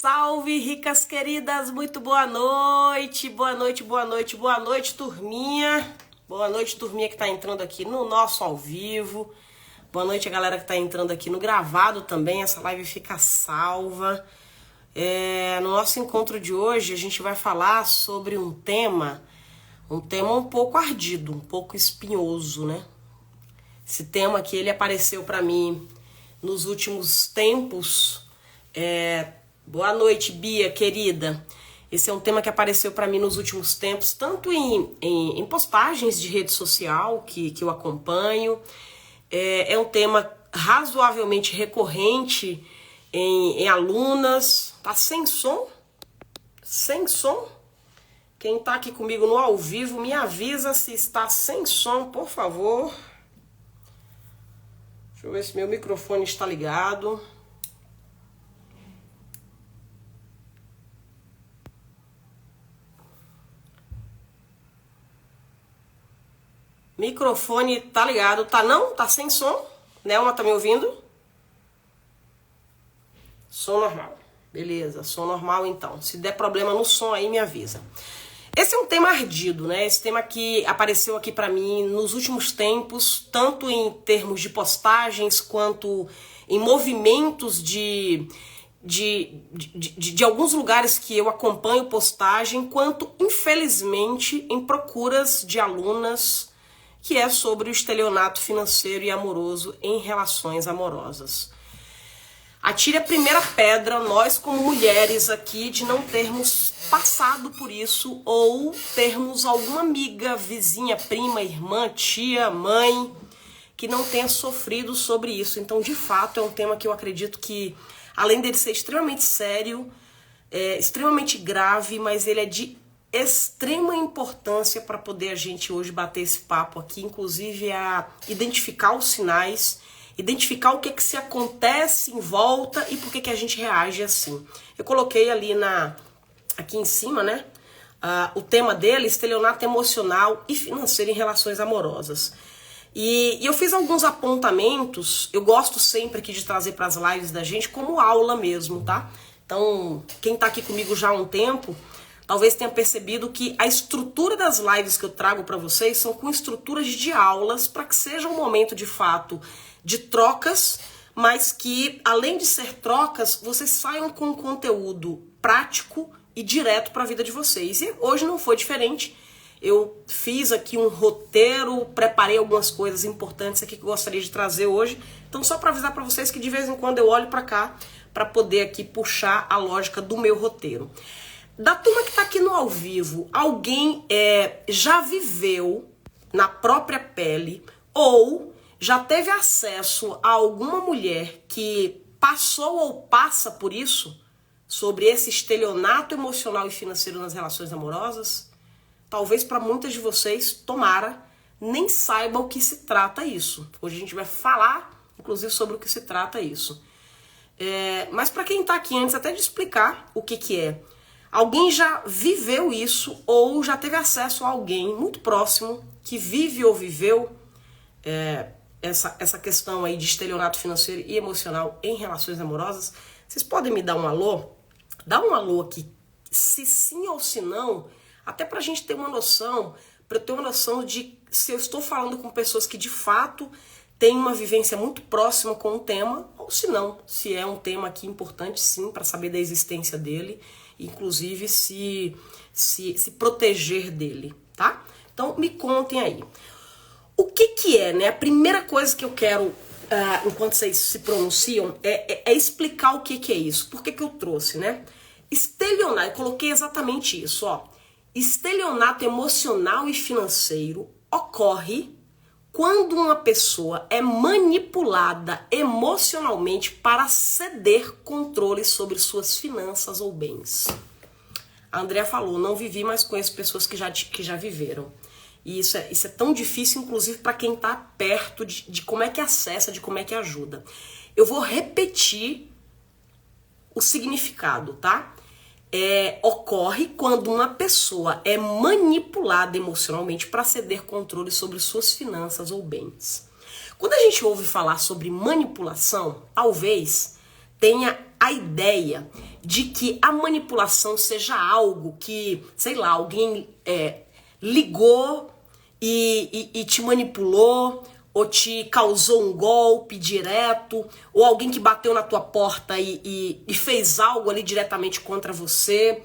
salve, ricas queridas, muito boa noite, boa noite, boa noite, boa noite, turminha. Boa noite, turminha que tá entrando aqui no nosso ao vivo. Boa noite a galera que tá entrando aqui no gravado também, essa live fica salva. No nosso encontro de hoje a gente vai falar sobre um tema um pouco ardido, um pouco espinhoso, né? Esse tema aqui, ele apareceu pra mim nos últimos tempos. Boa noite, Bia, querida. Esse é um tema que apareceu para mim nos últimos tempos, tanto em postagens de rede social que eu acompanho. É um tema razoavelmente recorrente em alunas. Tá sem som? Sem som? Quem tá aqui comigo no ao vivo, me avisa se está sem som, por favor. Deixa eu ver se meu microfone está ligado. Microfone tá ligado, tá não? Tá sem som? Nelma, tá me ouvindo? Som normal. Beleza, som normal então. Se der problema no som aí, me avisa. Esse é um tema ardido, né? Esse tema que apareceu aqui pra mim nos últimos tempos, tanto em termos de postagens, quanto em movimentos de alguns lugares que eu acompanho postagem, quanto, infelizmente, em procuras de alunas, que é sobre o estelionato financeiro e amoroso em relações amorosas. Atire a primeira pedra, nós como mulheres aqui, de não termos passado por isso ou termos alguma amiga, vizinha, prima, irmã, tia, mãe, que não tenha sofrido sobre isso. Então, de fato, é um tema que eu acredito que, além dele ser extremamente sério, extremamente grave, mas ele é de extrema importância para poder a gente hoje bater esse papo aqui, inclusive a identificar os sinais, identificar o que se acontece em volta e por que a gente reage assim. Eu coloquei ali aqui em cima, né, o tema dele, estelionato emocional e financeiro em relações amorosas. E eu fiz alguns apontamentos, eu gosto sempre aqui de trazer para as lives da gente como aula mesmo, tá? Então, quem tá aqui comigo já há um tempo, talvez tenha percebido que a estrutura das lives que eu trago para vocês são com estruturas de aulas para que seja um momento de fato de trocas, mas que, além de ser trocas, vocês saiam com um conteúdo prático e direto para a vida de vocês. E hoje não foi diferente. Eu fiz aqui um roteiro, preparei algumas coisas importantes aqui que eu gostaria de trazer hoje. Então, só para avisar para vocês que de vez em quando eu olho para cá para poder aqui puxar a lógica do meu roteiro. Da turma que tá aqui no ao vivo, alguém já viveu na própria pele ou já teve acesso a alguma mulher que passou ou passa por isso, sobre esse estelionato emocional e financeiro nas relações amorosas? Talvez para muitas de vocês, tomara, nem saiba o que se trata isso. Hoje a gente vai falar, inclusive, sobre o que se trata isso. Mas para quem tá aqui, antes até de explicar o que é, alguém já viveu isso ou já teve acesso a alguém muito próximo que vive ou viveu essa questão aí de estelionato financeiro e emocional em relações amorosas? Vocês podem me dar um alô? Dá um alô aqui, se sim ou se não, até pra gente ter uma noção, pra eu ter uma noção de se eu estou falando com pessoas que de fato têm uma vivência muito próxima com o tema, ou se não, se é um tema aqui importante sim, para saber da existência dele, inclusive se proteger dele, tá? Então me contem aí. O que é, né? A primeira coisa que eu quero, enquanto vocês se pronunciam, é explicar o que é isso. Por que eu trouxe, né? Estelionato, eu coloquei exatamente isso, ó. Estelionato emocional e financeiro ocorre quando uma pessoa é manipulada emocionalmente para ceder controle sobre suas finanças ou bens. A Andrea falou, não vivi, mas conheço pessoas que já viveram. E isso é tão difícil, inclusive, para quem está perto de como é que acessa, de como é que ajuda. Eu vou repetir o significado, tá? Ocorre quando uma pessoa é manipulada emocionalmente para ceder controle sobre suas finanças ou bens. Quando a gente ouve falar sobre manipulação, talvez tenha a ideia de que a manipulação seja algo que, sei lá, alguém ligou e te manipulou, ou te causou um golpe direto, ou alguém que bateu na tua porta e fez algo ali diretamente contra você,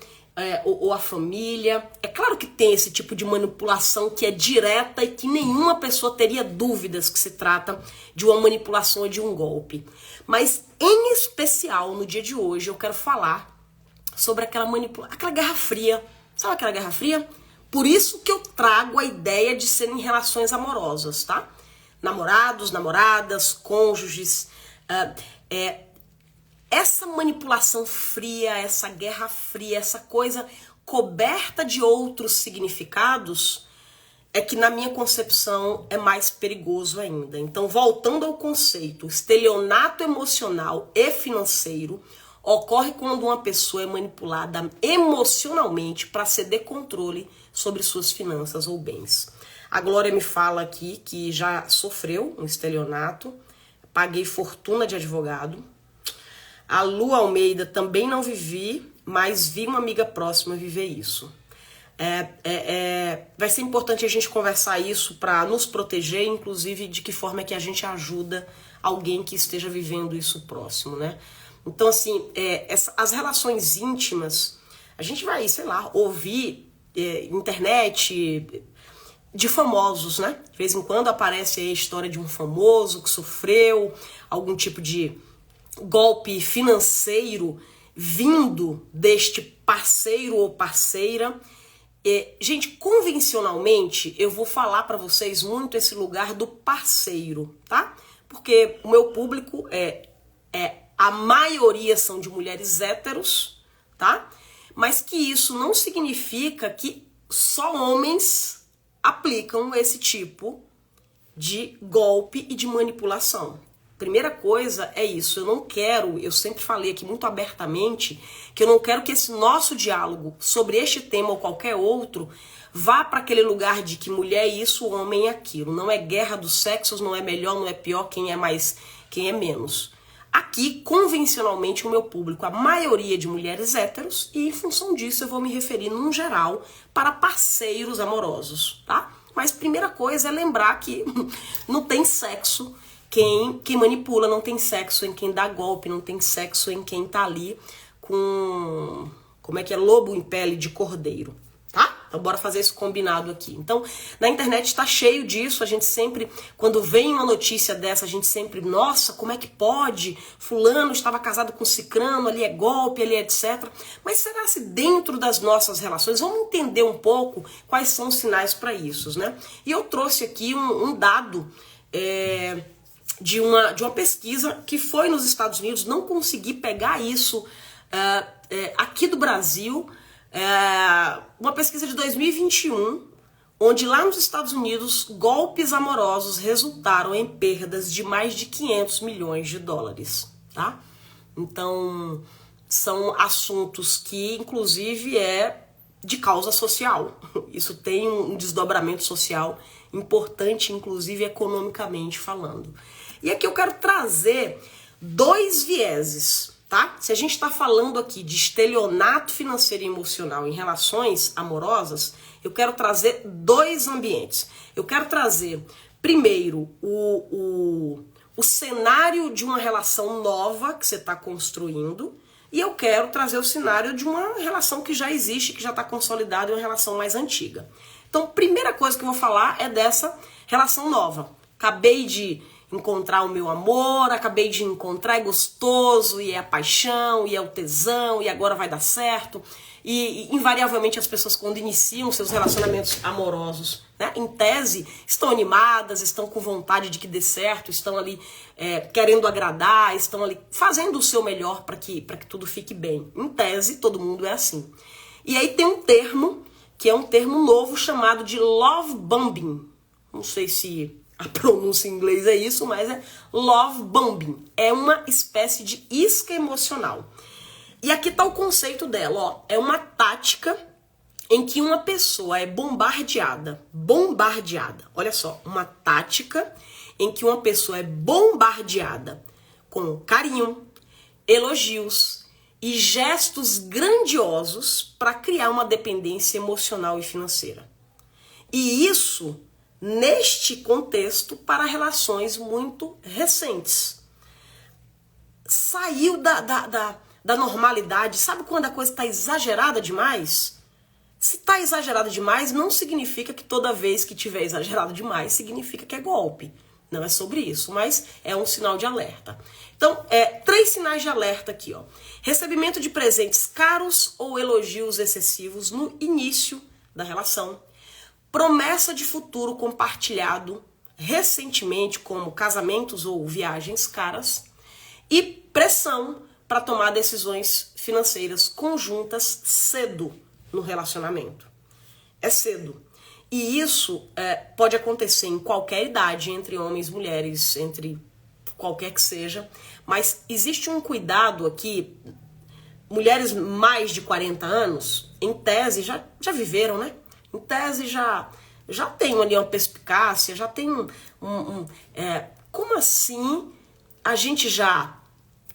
ou a família. É claro que tem esse tipo de manipulação que é direta e que nenhuma pessoa teria dúvidas que se trata de uma manipulação ou de um golpe. Mas, em especial, no dia de hoje, eu quero falar sobre aquela Guerra Fria. Sabe aquela Guerra Fria? Por isso que eu trago a ideia de serem relações amorosas, tá? Namorados, namoradas, cônjuges, essa manipulação fria, essa guerra fria, essa coisa coberta de outros significados, é que na minha concepção é mais perigoso ainda. Então, voltando ao conceito, o estelionato emocional e financeiro ocorre quando uma pessoa é manipulada emocionalmente para ceder controle sobre suas finanças ou bens. A Glória me fala aqui que já sofreu um estelionato, paguei fortuna de advogado. A Lu Almeida também não vivi, mas vi uma amiga próxima viver isso. Vai ser importante a gente conversar isso para nos proteger, inclusive de que forma é que a gente ajuda alguém que esteja vivendo isso próximo, né? Então, assim, as relações íntimas, a gente vai, sei lá, ouvir internet de famosos, né? De vez em quando aparece aí a história de um famoso que sofreu algum tipo de golpe financeiro vindo deste parceiro ou parceira. Gente, convencionalmente, eu vou falar para vocês muito esse lugar do parceiro, tá? Porque o meu público a maioria são de mulheres héteros, tá? Mas que isso não significa que só homens aplicam esse tipo de golpe e de manipulação. Primeira coisa é isso, eu sempre falei aqui muito abertamente, que eu não quero que esse nosso diálogo sobre este tema ou qualquer outro vá para aquele lugar de que mulher é isso, homem é aquilo. Não é guerra dos sexos, não é melhor, não é pior, quem é mais, quem é menos. Aqui, convencionalmente, o meu público, a maioria de mulheres héteros, e em função disso eu vou me referir, num geral, para parceiros amorosos, tá? Mas primeira coisa é lembrar que não tem sexo quem manipula, não tem sexo em quem dá golpe, não tem sexo em quem tá ali com, lobo em pele de cordeiro, tá? Então bora fazer esse combinado aqui. Então, na internet tá cheio disso, a gente sempre, quando vem uma notícia dessa, a gente sempre, nossa, como é que pode? Fulano estava casado com cicrano, ali é golpe, ali é etc. Mas será se dentro das nossas relações, vamos entender um pouco quais são os sinais para isso, né? E eu trouxe aqui um dado de uma pesquisa que foi nos Estados Unidos, não consegui pegar isso aqui do Brasil, uma pesquisa de 2021, onde lá nos Estados Unidos, golpes amorosos resultaram em perdas de mais de 500 milhões de dólares, tá? Então, são assuntos que, inclusive, é de causa social. Isso tem um desdobramento social importante, inclusive economicamente falando. E aqui eu quero trazer dois vieses, tá? Se a gente está falando aqui de estelionato financeiro e emocional em relações amorosas, eu quero trazer dois ambientes. Eu quero trazer, primeiro, o cenário de uma relação nova que você está construindo, e eu quero trazer o cenário de uma relação que já existe, que já está consolidada, e uma relação mais antiga. Então, primeira coisa que eu vou falar é dessa relação nova. Acabei de encontrar o meu amor, acabei de encontrar, é gostoso, e é a paixão, e é o tesão, e agora vai dar certo. E invariavelmente as pessoas, quando iniciam seus relacionamentos amorosos, né, em tese, estão animadas, estão com vontade de que dê certo, estão ali querendo agradar, estão ali fazendo o seu melhor para que tudo fique bem. Em tese, todo mundo é assim. E aí tem um termo, que é um termo novo chamado de love bombing. Não sei se a pronúncia em inglês é isso, mas é love bombing. É uma espécie de isca emocional. E aqui está o conceito dela, ó. É uma tática em que uma pessoa é bombardeada. Olha só, uma tática em que uma pessoa é bombardeada com carinho, elogios e gestos grandiosos para criar uma dependência emocional e financeira. E isso neste contexto para relações muito recentes. Saiu da normalidade. Sabe quando a coisa está exagerada demais? Se está exagerado demais, não significa que toda vez que tiver exagerado demais, significa que é golpe. Não é sobre isso, mas é um sinal de alerta. Então, 3 sinais de alerta aqui, ó. Recebimento de presentes caros ou elogios excessivos no início da relação. Promessa de futuro compartilhado recentemente, como casamentos ou viagens caras. E pressão para tomar decisões financeiras conjuntas cedo no relacionamento. É cedo. E isso pode acontecer em qualquer idade, entre homens e mulheres, entre qualquer que seja. Mas existe um cuidado aqui. Mulheres mais de 40 anos, em tese, já viveram, né? Em tese, já tem ali uma perspicácia, já tem como assim a gente já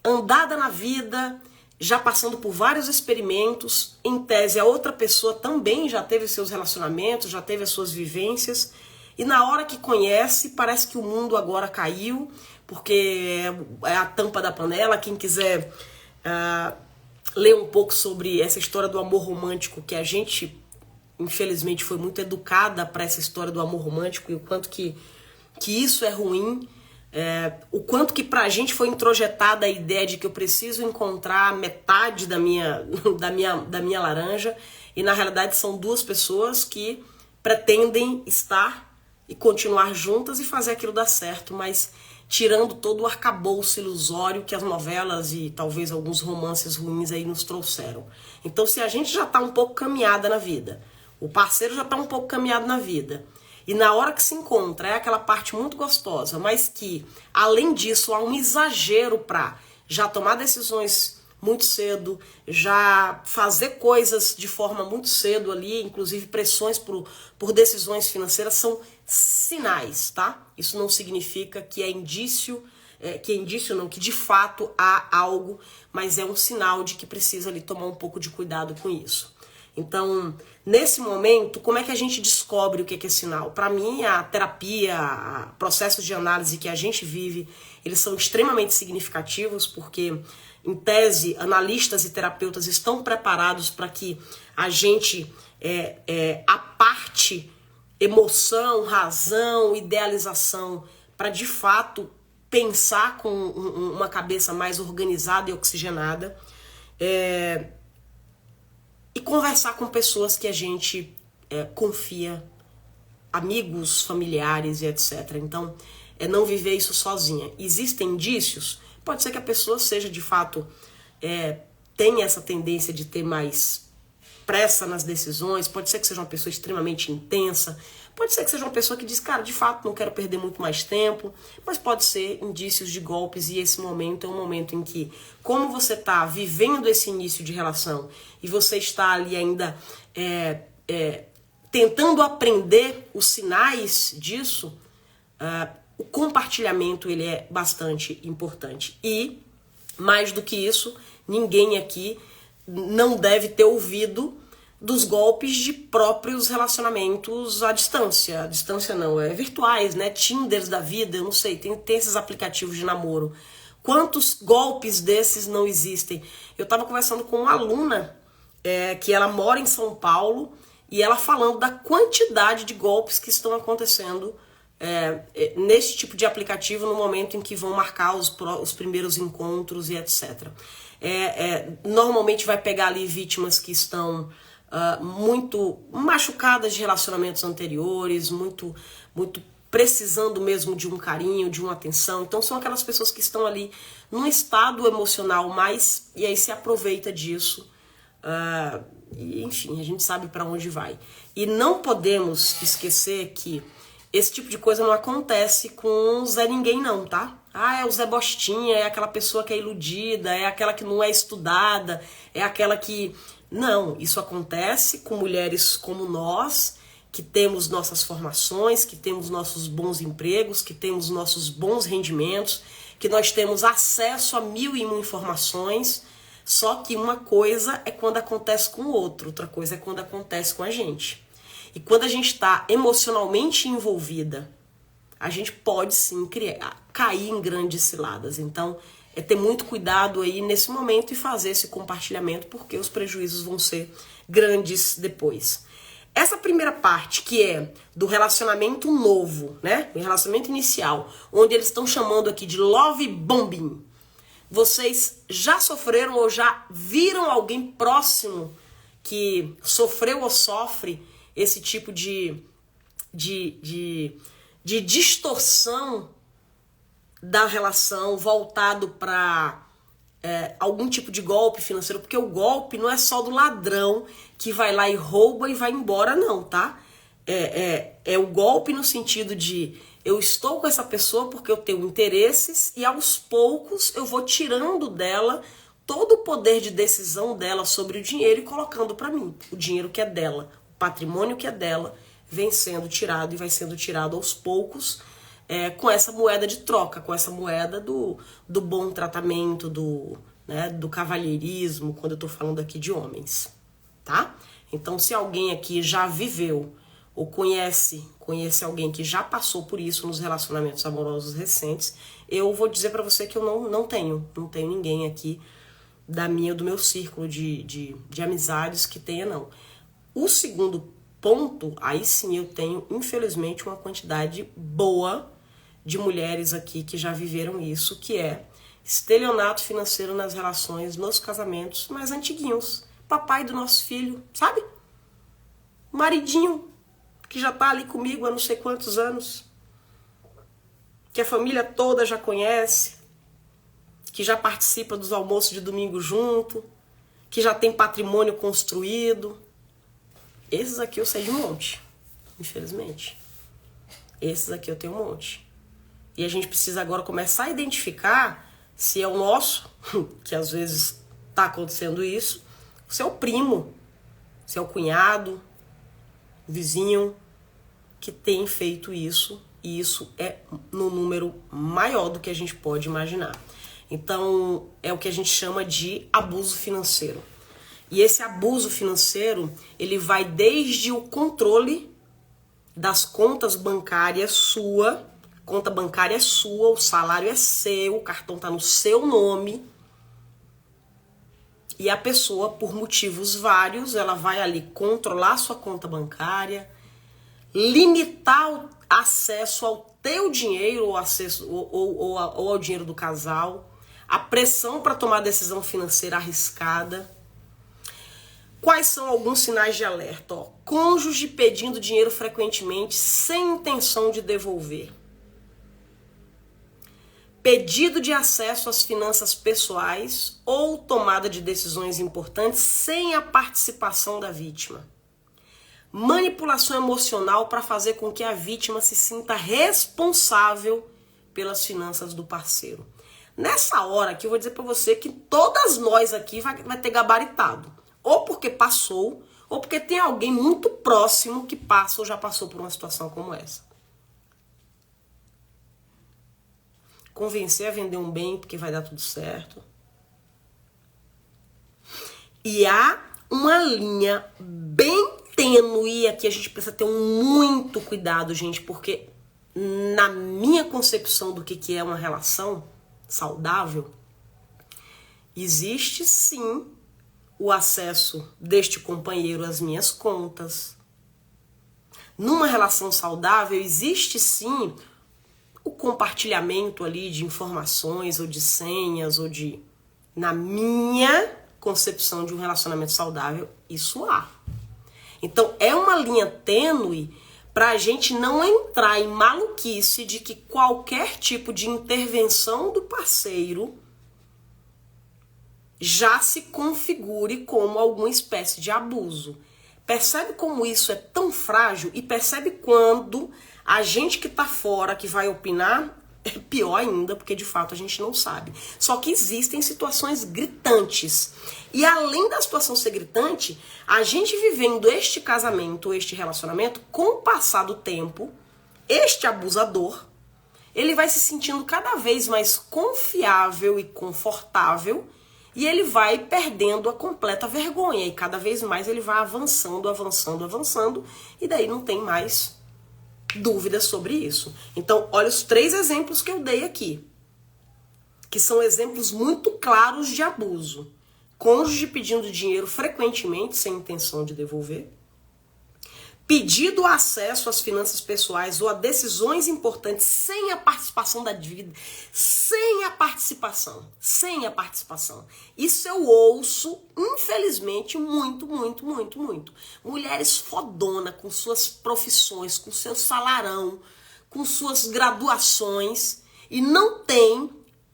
andada na vida, já passando por vários experimentos, em tese a outra pessoa também já teve seus relacionamentos, já teve as suas vivências, e na hora que conhece, parece que o mundo agora caiu, porque é a tampa da panela. Quem quiser ler um pouco sobre essa história do amor romântico, que a gente, infelizmente, foi muito educada para essa história do amor romântico, e o quanto que isso é ruim, o quanto que pra gente foi introjetada a ideia de que eu preciso encontrar metade da minha laranja, e na realidade são 2 pessoas que pretendem estar e continuar juntas e fazer aquilo dar certo, mas tirando todo o arcabouço ilusório que as novelas e talvez alguns romances ruins aí nos trouxeram. Então, se a gente já tá um pouco caminhada na vida, o parceiro já tá um pouco caminhado na vida, e na hora que se encontra é aquela parte muito gostosa, mas que, além disso, há um exagero para já tomar decisões muito cedo, já fazer coisas de forma muito cedo ali, inclusive pressões por decisões financeiras, são sinais, tá? Isso não significa que é indício, que de fato há algo, mas é um sinal de que precisa ali tomar um pouco de cuidado com isso. Então, nesse momento, como é que a gente descobre o que é sinal? Para mim, a terapia, processos de análise que a gente vive, eles são extremamente significativos, porque, em tese, analistas e terapeutas estão preparados para que a gente aparte emoção, razão, idealização, para, de fato, pensar com uma cabeça mais organizada e oxigenada. E conversar com pessoas que a gente confia, amigos, familiares e etc. Então, não viver isso sozinha. Existem indícios? Pode ser que a pessoa seja, de fato, tenha essa tendência de ter mais pressa nas decisões, pode ser que seja uma pessoa extremamente intensa, pode ser que seja uma pessoa que diz, cara, de fato não quero perder muito mais tempo, mas pode ser indícios de golpes, e esse momento é um momento em que, como você está vivendo esse início de relação e você está ali ainda tentando aprender os sinais disso, o compartilhamento ele é bastante importante. E, mais do que isso, ninguém aqui não deve ter ouvido dos golpes de próprios relacionamentos à distância. À distância não, virtuais, né? Tinders da vida, eu não sei, tem esses aplicativos de namoro. Quantos golpes desses não existem? Eu estava conversando com uma aluna que ela mora em São Paulo, e ela falando da quantidade de golpes que estão acontecendo nesse tipo de aplicativo no momento em que vão marcar os primeiros encontros e etc. Normalmente vai pegar ali vítimas que estão muito machucadas de relacionamentos anteriores, muito precisando mesmo de um carinho, de uma atenção. Então são aquelas pessoas que estão ali num estado emocional mais, e aí se aproveita disso. E, enfim, a gente sabe para onde vai. E não podemos esquecer que esse tipo de coisa não acontece com o Zé Ninguém não, tá? É o Zé Bostinha, é aquela pessoa que é iludida, é aquela que não é estudada, é aquela que... Não, isso acontece com mulheres como nós, que temos nossas formações, que temos nossos bons empregos, que temos nossos bons rendimentos, que nós temos acesso a 1001 informações, só que uma coisa é quando acontece com o outro, outra coisa é quando acontece com a gente. E quando a gente está emocionalmente envolvida, a gente pode sim cair em grandes ciladas. Então, é ter muito cuidado aí nesse momento e fazer esse compartilhamento, porque os prejuízos vão ser grandes depois. Essa primeira parte, que é do relacionamento novo, né? O relacionamento inicial, onde eles estão chamando aqui de love bombing. Vocês já sofreram ou já viram alguém próximo que sofreu ou sofre esse tipo de distorção da relação voltado para algum tipo de golpe financeiro? Porque o golpe não é só do ladrão que vai lá e rouba e vai embora, não, tá? É o golpe no sentido de eu estou com essa pessoa porque eu tenho interesses e aos poucos eu vou tirando dela todo o poder de decisão dela sobre o dinheiro e colocando para mim. O dinheiro que é dela, o patrimônio que é dela, vem sendo tirado e vai sendo tirado aos poucos, com essa moeda de troca, com essa moeda do bom tratamento, do cavalheirismo, quando eu tô falando aqui de homens, tá? Então, se alguém aqui já viveu ou conhece alguém que já passou por isso nos relacionamentos amorosos recentes, eu vou dizer pra você que eu não tenho ninguém aqui do meu círculo de amizades que tenha, não. O segundo ponto, aí sim eu tenho, infelizmente, uma quantidade boa de mulheres aqui que já viveram isso, que é estelionato financeiro nas relações, nos casamentos mais antiguinhos. Papai do nosso filho, sabe? Maridinho, que já tá ali comigo há não sei quantos anos, que a família toda já conhece, que já participa dos almoços de domingo junto, que já tem patrimônio construído. Esses aqui eu sei de um monte, infelizmente. Esses aqui eu tenho um monte. E a gente precisa agora começar a identificar se é o nosso, que às vezes tá acontecendo isso, se é o primo, se é o cunhado, o vizinho, que tem feito isso, e isso é no número maior do que a gente pode imaginar. Então, é o que a gente chama de abuso financeiro. E esse abuso financeiro, ele vai desde o controle das contas bancárias sua, conta bancária é sua, o salário é seu, o cartão está no seu nome, e a pessoa, por motivos vários, ela vai ali controlar sua conta bancária, limitar o acesso ao teu dinheiro ou ao dinheiro do casal, a pressão para tomar decisão financeira arriscada. Quais são alguns sinais de alerta? Cônjuge pedindo dinheiro frequentemente sem intenção de devolver. Pedido de acesso às finanças pessoais ou tomada de decisões importantes sem a participação da vítima. Manipulação emocional para fazer com que a vítima se sinta responsável pelas finanças do parceiro. Nessa hora aqui eu vou dizer para você que todas nós aqui vai ter gabaritado. Ou porque passou, ou porque tem alguém muito próximo que passa ou já passou por uma situação como essa. Convencer a vender um bem porque vai dar tudo certo. E há uma linha bem tênue, aqui a gente precisa ter muito cuidado, gente, porque na minha concepção do que é uma relação saudável, existe sim o acesso deste companheiro às minhas contas. Numa relação saudável, existe sim o compartilhamento ali de informações ou de senhas ou de... Na minha concepção de um relacionamento saudável, isso há. Então, é uma linha tênue para a gente não entrar em maluquice de que qualquer tipo de intervenção do parceiro já se configure como alguma espécie de abuso. Percebe como isso é tão frágil e percebe quando a gente que tá fora, que vai opinar, é pior ainda, porque de fato a gente não sabe. Só que existem situações gritantes. E além da situação ser gritante, a gente vivendo este casamento, este relacionamento, com o passar do tempo, este abusador, ele vai se sentindo cada vez mais confiável e confortável e ele vai perdendo a completa vergonha e cada vez mais ele vai avançando, avançando, avançando e daí não tem mais dúvidas sobre isso. Então, olha os 3 exemplos que eu dei aqui, que são exemplos muito claros de abuso. Cônjuge pedindo dinheiro frequentemente sem intenção de devolver. Pedido acesso às finanças pessoais ou a decisões importantes sem a participação da dívida, sem a participação. Isso eu ouço, infelizmente, muito. Mulheres fodona com suas profissões, com seu salarão, com suas graduações e não tem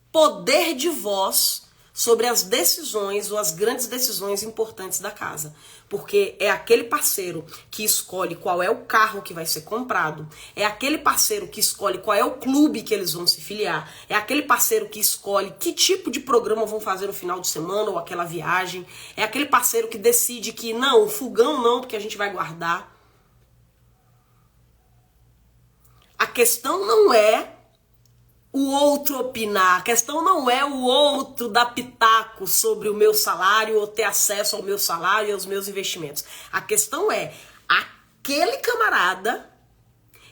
poder de voz sobre as decisões ou as grandes decisões importantes da casa. Porque é aquele parceiro que escolhe qual é o carro que vai ser comprado, é aquele parceiro que escolhe qual é o clube que eles vão se filiar, é aquele parceiro que escolhe que tipo de programa vão fazer no final de semana ou aquela viagem, é aquele parceiro que decide que não, o fogão não, porque a gente vai guardar. A questão não é o outro opinar, a questão não é o outro dar pitaco sobre o meu salário ou ter acesso ao meu salário e aos meus investimentos. A questão é, aquele camarada,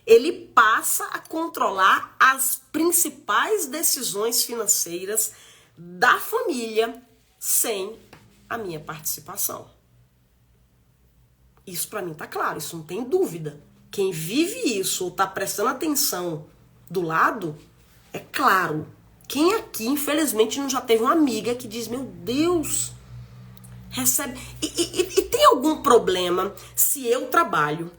ele passa a controlar as principais decisões financeiras da família sem a minha participação. Isso pra mim tá claro, isso não tem dúvida. Quem vive isso ou tá prestando atenção do lado, é claro. Quem aqui, infelizmente, não já teve uma amiga que diz, meu Deus, recebe... E tem algum problema se eu trabalho,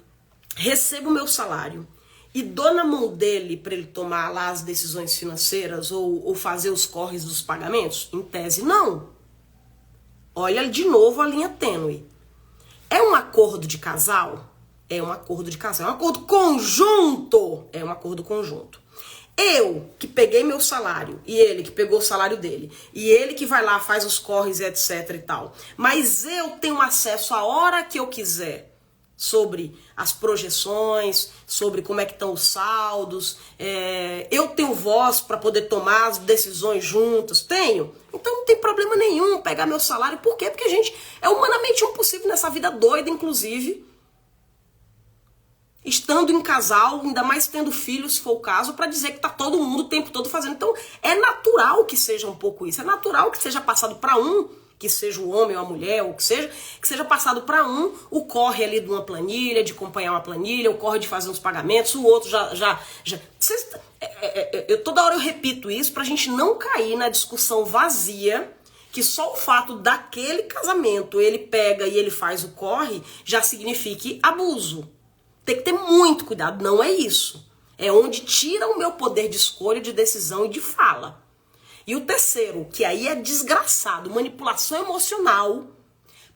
recebo meu salário e dou na mão dele para ele tomar lá as decisões financeiras ou fazer os corres dos pagamentos? Em tese, não. Olha de novo a linha tênue. É um acordo de casal? É um acordo de casal. É um acordo conjunto? É um acordo conjunto. Eu que peguei meu salário e ele que pegou o salário dele e ele que vai lá, faz os corres e etc e tal, mas eu tenho acesso a hora que eu quiser sobre as projeções, sobre como é que estão os saldos, eu tenho voz para poder tomar as decisões juntas, tenho. Então não tem problema nenhum pegar meu salário. Por quê? Porque, gente, é humanamente impossível nessa vida doida, inclusive, estando em casal, ainda mais tendo filhos, se for o caso, para dizer que tá todo mundo o tempo todo fazendo. Então, é natural que seja um pouco isso. É natural que seja passado para um, que seja o homem ou a mulher, ou que seja passado para um o corre ali de uma planilha, de acompanhar uma planilha, o corre de fazer uns pagamentos, o outro já. Toda hora eu repito isso pra gente não cair na discussão vazia, que só o fato daquele casamento ele pega e ele faz o corre já signifique abuso. Tem que ter muito cuidado, não é isso. É onde tira o meu poder de escolha, de decisão e de fala. E o terceiro, que aí é desgraçado, manipulação emocional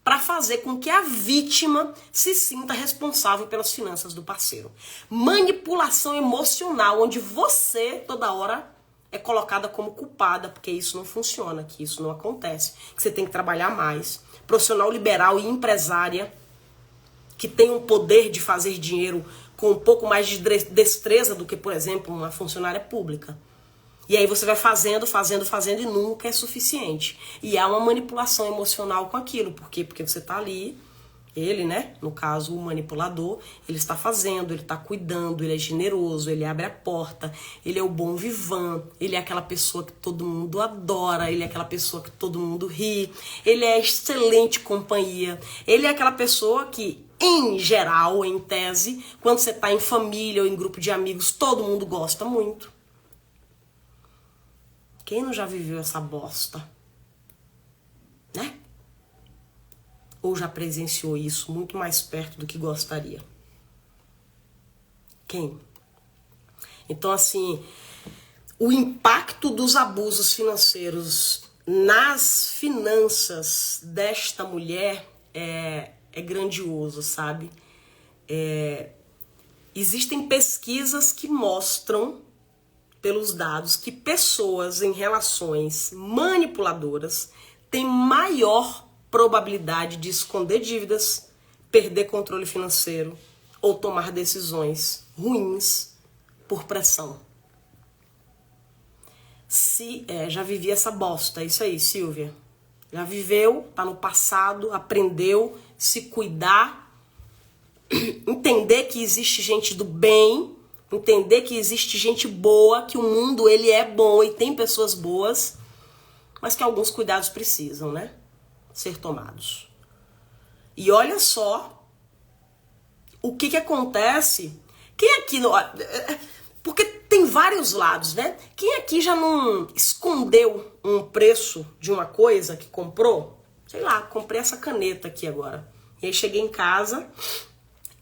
para fazer com que a vítima se sinta responsável pelas finanças do parceiro. Manipulação emocional, onde você, toda hora, é colocada como culpada, porque isso não funciona, que isso não acontece, que você tem que trabalhar mais. Profissional liberal e empresária que tem um poder de fazer dinheiro com um pouco mais de destreza do que, por exemplo, uma funcionária pública. E aí você vai fazendo e nunca é suficiente. E há uma manipulação emocional com aquilo. Por quê? Porque você está ali, ele, né? No caso, o manipulador, ele está fazendo, ele está cuidando, ele é generoso, ele abre a porta, ele é o bom vivant, ele é aquela pessoa que todo mundo adora, ele é aquela pessoa que todo mundo ri, ele é excelente companhia, ele é aquela pessoa que, em geral, em tese, quando você está em família ou em grupo de amigos, todo mundo gosta muito. Quem não já viveu essa bosta? Né? Ou já presenciou isso muito mais perto do que gostaria? Quem? Então, assim, o impacto dos abusos financeiros nas finanças desta mulher é grandioso, sabe? Existem pesquisas que mostram, pelos dados, que pessoas em relações manipuladoras têm maior probabilidade de esconder dívidas, perder controle financeiro ou tomar decisões ruins por pressão. Já vivi essa bosta, é isso aí, Silvia. Já viveu, tá no passado, aprendeu, se cuidar, entender que existe gente do bem, entender que existe gente boa, que o mundo ele é bom e tem pessoas boas, mas que alguns cuidados precisam, né, ser tomados. E olha só o que acontece. Quem aqui porque tem vários lados, né? Quem aqui já não escondeu um preço de uma coisa que comprou? Sei lá, comprei essa caneta aqui agora. E aí cheguei em casa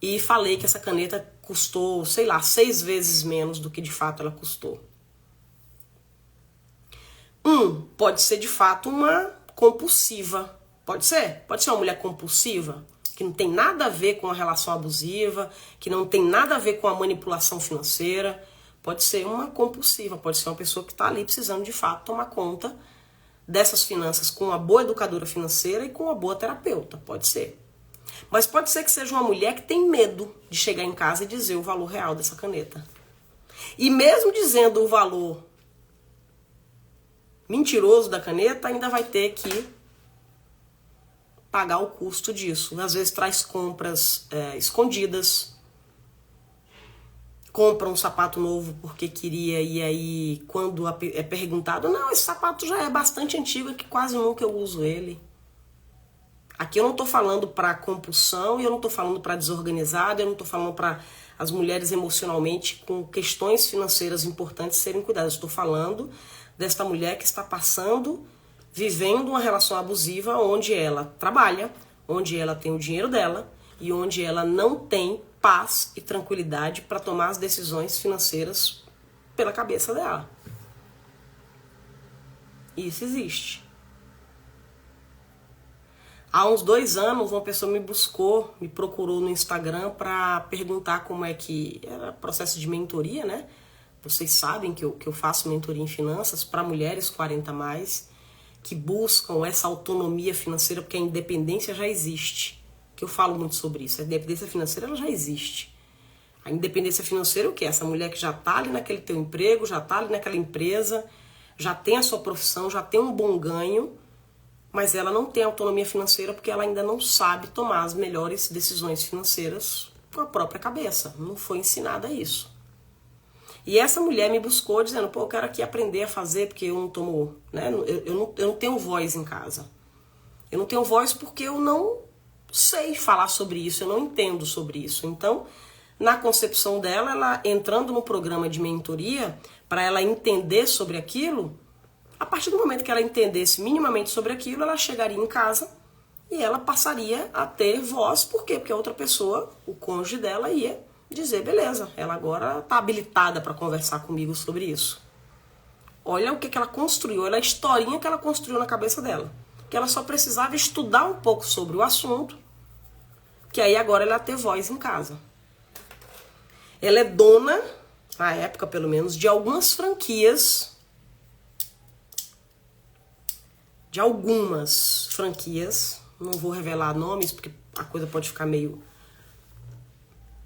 e falei que essa caneta custou, sei lá, 6 vezes menos do que de fato ela custou. Pode ser de fato uma compulsiva. Pode ser uma mulher compulsiva, que não tem nada a ver com a relação abusiva, que não tem nada a ver com a manipulação financeira. Pode ser uma compulsiva, pode ser uma pessoa que está ali precisando de fato tomar conta dessas finanças com uma boa educadora financeira e com uma boa terapeuta, pode ser. Mas pode ser que seja uma mulher que tem medo de chegar em casa e dizer o valor real dessa caneta. E mesmo dizendo o valor mentiroso da caneta, ainda vai ter que pagar o custo disso. Às vezes traz compras escondidas, compra um sapato novo porque queria, e aí quando é perguntado, não, esse sapato já é bastante antigo, é que quase nunca eu uso ele. Aqui eu não tô falando para compulsão, e eu não tô falando para desorganizada, eu não tô falando para as mulheres emocionalmente com questões financeiras importantes serem cuidadas. Eu tô falando desta mulher que está vivendo uma relação abusiva onde ela trabalha, onde ela tem o dinheiro dela e onde ela não tem paz e tranquilidade para tomar as decisões financeiras pela cabeça dela. Isso existe. Há uns 2 anos, uma pessoa me procurou no Instagram para perguntar como é que era o processo de mentoria, né? Vocês sabem que eu faço mentoria em finanças para mulheres 40+, que buscam essa autonomia financeira, porque a independência já existe. Que eu falo muito sobre isso. A independência financeira ela já existe. A independência financeira é o quê? Essa mulher que já está ali naquele teu emprego, já está ali naquela empresa, já tem a sua profissão, já tem um bom ganho, mas ela não tem autonomia financeira porque ela ainda não sabe tomar as melhores decisões financeiras com a própria cabeça. Não foi ensinada a isso. E essa mulher me buscou dizendo, pô, eu quero aqui aprender a fazer porque eu não tomo, né? Eu não tenho voz em casa. Eu não tenho voz porque eu não sei falar sobre isso, eu não entendo sobre isso. Então, na concepção dela, ela entrando no programa de mentoria, para ela entender sobre aquilo, a partir do momento que ela entendesse minimamente sobre aquilo, ela chegaria em casa e ela passaria a ter voz. Por quê? Porque a outra pessoa, o cônjuge dela, ia dizer, beleza, ela agora está habilitada para conversar comigo sobre isso. Olha o que ela construiu, olha a historinha que ela construiu na cabeça dela. Que ela só precisava estudar um pouco sobre o assunto, que aí agora ela ia ter voz em casa. Ela é dona, na época pelo menos, de algumas franquias, não vou revelar nomes porque a coisa pode ficar meio...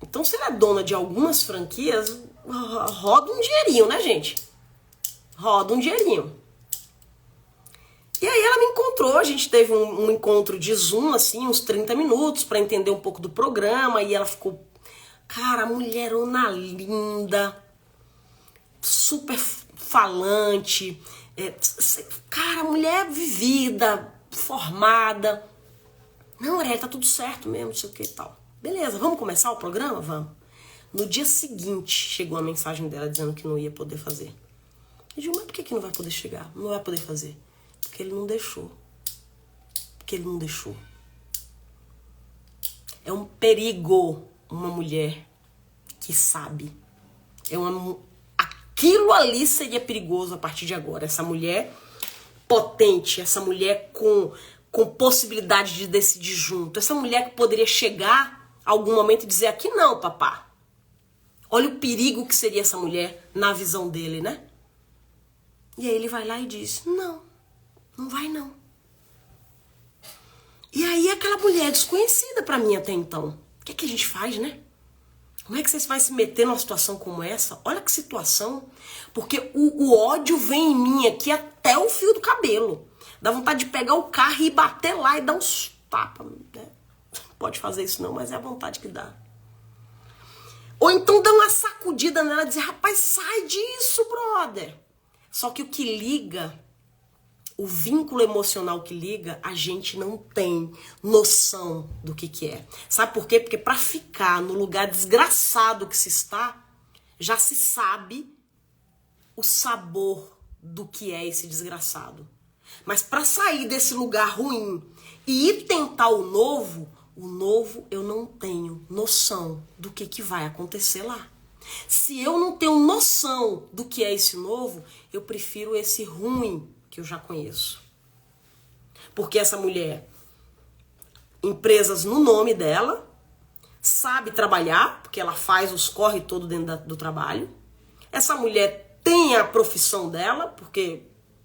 Então, se ela é dona de algumas franquias, roda um dinheirinho, né, gente? Roda um dinheirinho. E aí ela me encontrou, a gente teve um encontro de Zoom, assim, uns 30 minutos, pra entender um pouco do programa, e ela ficou, cara, mulherona linda, super falante, cara, mulher vivida, formada. Não, Aurélia, tá tudo certo mesmo, não sei o que e tal. Beleza, vamos começar o programa? Vamos. No dia seguinte, chegou a mensagem dela dizendo que não ia poder fazer. Eu digo, mas por que não vai poder chegar? Não vai poder fazer? Porque ele não deixou. Porque ele não deixou. É um perigo uma mulher que sabe. Aquilo ali seria perigoso a partir de agora. Essa mulher potente, essa mulher com possibilidade de decidir junto. Essa mulher que poderia chegar a algum momento e dizer, aqui não, papá. Olha o perigo que seria essa mulher na visão dele, né? E aí ele vai lá e diz, não vai não. E aí aquela mulher desconhecida pra mim até então. O que é que a gente faz, né? Como é que você vai se meter numa situação como essa? Olha que situação. Porque o ódio vem em mim aqui até o fio do cabelo. Dá vontade de pegar o carro e bater lá e dar uns tapas. Né? Pode fazer isso não, mas é a vontade que dá. Ou então dá uma sacudida nela e dizer, rapaz, sai disso, brother. Só que o que liga, o vínculo emocional que liga, a gente não tem noção do que é. Sabe por quê? Porque para ficar no lugar desgraçado que se está, já se sabe o sabor do que é esse desgraçado. Mas para sair desse lugar ruim e ir tentar o novo eu não tenho noção do que vai acontecer lá. Se eu não tenho noção do que é esse novo, eu prefiro esse ruim que eu já conheço. Porque essa mulher, empresas no nome dela, sabe trabalhar, porque ela faz os corre todo dentro do trabalho. Essa mulher tem a profissão dela, porque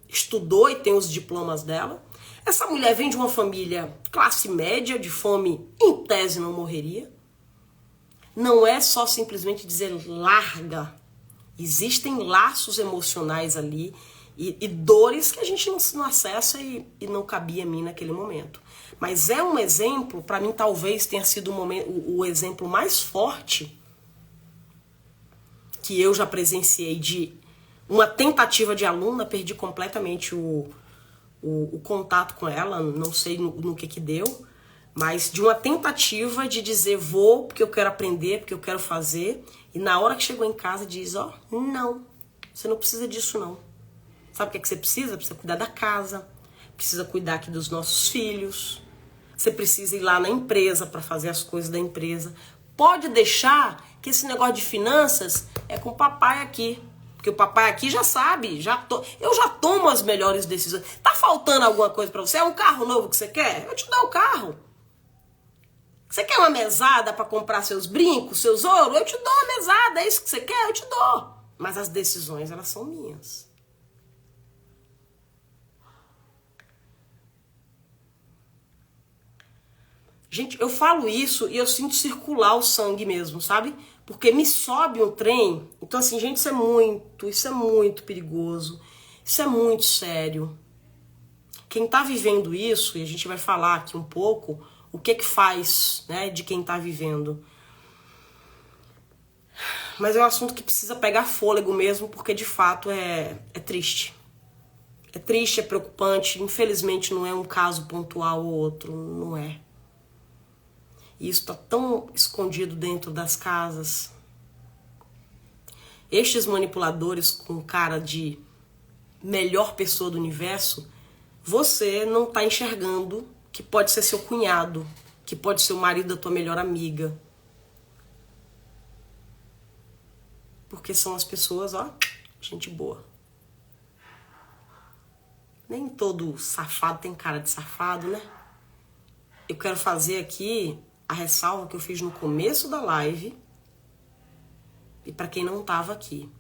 estudou e tem os diplomas dela. Essa mulher vem de uma família classe média, de fome, em tese não morreria. Não é só simplesmente dizer larga. Existem laços emocionais ali e dores que a gente não acessa e não cabia a mim naquele momento. Mas é um exemplo, para mim talvez tenha sido o exemplo mais forte que eu já presenciei de uma tentativa de aluna, perdi completamente o contato com ela, não sei no que deu, mas de uma tentativa de dizer vou porque eu quero aprender, porque eu quero fazer, e na hora que chegou em casa diz, ó, não, você não precisa disso não. Sabe o que você precisa? Precisa cuidar da casa, precisa cuidar aqui dos nossos filhos, você precisa ir lá na empresa para fazer as coisas da empresa. Pode deixar que esse negócio de finanças é com o papai aqui. Porque o papai aqui já sabe, eu já tomo as melhores decisões. Tá faltando alguma coisa pra você? É um carro novo que você quer? Eu te dou o carro. Você quer uma mesada pra comprar seus brincos, seus ouros? Eu te dou uma mesada, é isso que você quer? Eu te dou. Mas as decisões, elas são minhas. Gente, eu falo isso e eu sinto circular o sangue mesmo, sabe? Porque me sobe um trem. Então assim, gente, isso é muito perigoso. Isso é muito sério. Quem tá vivendo isso, e a gente vai falar aqui um pouco, o que faz, né, de quem tá vivendo. Mas é um assunto que precisa pegar fôlego mesmo, porque de fato é triste. É triste, é preocupante. Infelizmente não é um caso pontual ou outro, não é. E isso está tão escondido dentro das casas. Estes manipuladores com cara de melhor pessoa do universo, você não está enxergando que pode ser seu cunhado, que pode ser o marido da tua melhor amiga. Porque são as pessoas, ó, gente boa. Nem todo safado tem cara de safado, né? Eu quero fazer aqui a ressalva que eu fiz no começo da live, e para quem não estava aqui,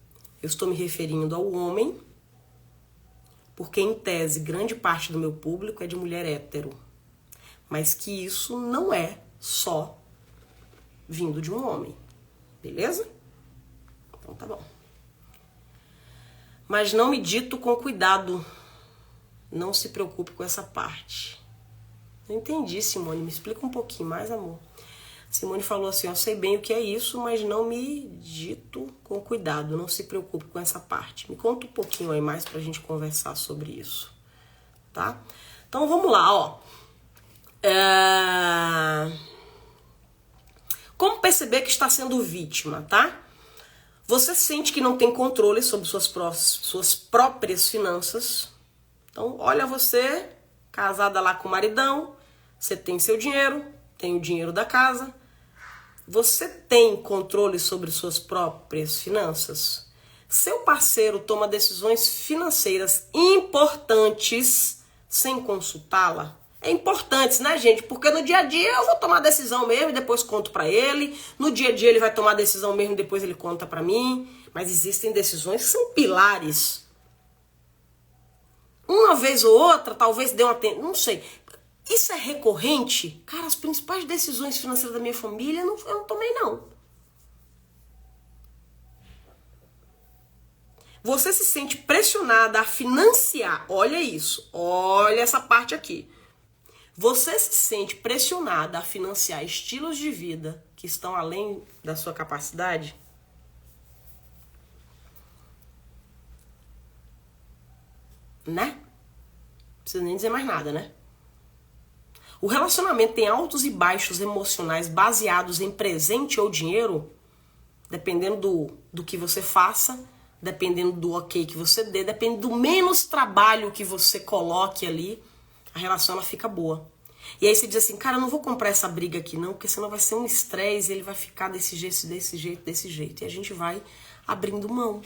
eu estou me referindo ao homem, porque em tese grande parte do meu público é de mulher hétero, mas que isso não é só vindo de um homem, beleza? Então tá bom. Mas não me dito com cuidado, não se preocupe com essa parte. Não entendi, Simone, me explica um pouquinho mais, amor. Simone falou assim, eu sei bem o que é isso, mas não me dito com cuidado, não se preocupe com essa parte. Me conta um pouquinho aí mais pra gente conversar sobre isso, tá? Então vamos lá, ó. Como perceber que está sendo vítima, tá? Você sente que não tem controle sobre suas próprias finanças. Então, olha você, casada lá com o maridão, você tem seu dinheiro, tem o dinheiro da casa. Você tem controle sobre suas próprias finanças? Seu parceiro toma decisões financeiras importantes sem consultá-la? É importante, né, gente? Porque no dia a dia eu vou tomar decisão mesmo e depois conto pra ele. No dia a dia ele vai tomar decisão mesmo e depois ele conta pra mim. Mas existem decisões que são pilares. Uma vez ou outra, talvez dê uma... Não sei. Isso é recorrente? Cara, as principais decisões financeiras da minha família eu não tomei, não. Você se sente pressionada a financiar, olha isso, olha essa parte aqui. Você se sente pressionada a financiar estilos de vida que estão além da sua capacidade? Né? Não precisa nem dizer mais nada, né? O relacionamento tem altos e baixos emocionais baseados em presente ou dinheiro, dependendo do que você faça, dependendo do ok que você dê, dependendo do menos trabalho que você coloque ali, a relação ela fica boa. E aí você diz assim, cara, eu não vou comprar essa briga aqui não, porque senão vai ser um estresse e ele vai ficar desse jeito, desse jeito, desse jeito. E a gente vai abrindo mão.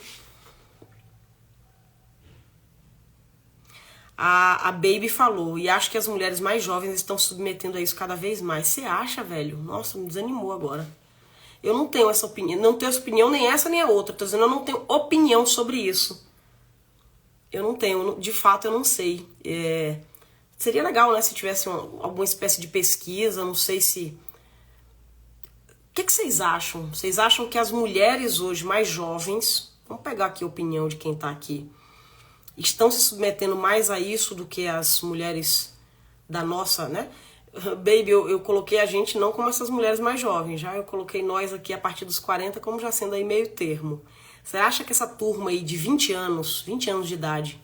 A Baby falou, e acho que as mulheres mais jovens estão submetendo a isso cada vez mais. Você acha, velho? Nossa, me desanimou agora. Eu não tenho essa opinião, não tenho essa opinião nem essa nem a outra. Tô dizendo, eu não tenho opinião sobre isso. Eu não tenho, de fato eu não sei. Seria legal, né, se tivesse alguma espécie de pesquisa, não sei se... O que vocês acham? Vocês acham que as mulheres hoje mais jovens, vamos pegar aqui a opinião de quem tá aqui, estão se submetendo mais a isso do que as mulheres da nossa, né? Baby, eu coloquei a gente não como essas mulheres mais jovens, já eu coloquei nós aqui a partir dos 40 como já sendo aí meio termo. Você acha que essa turma aí de 20 anos de idade,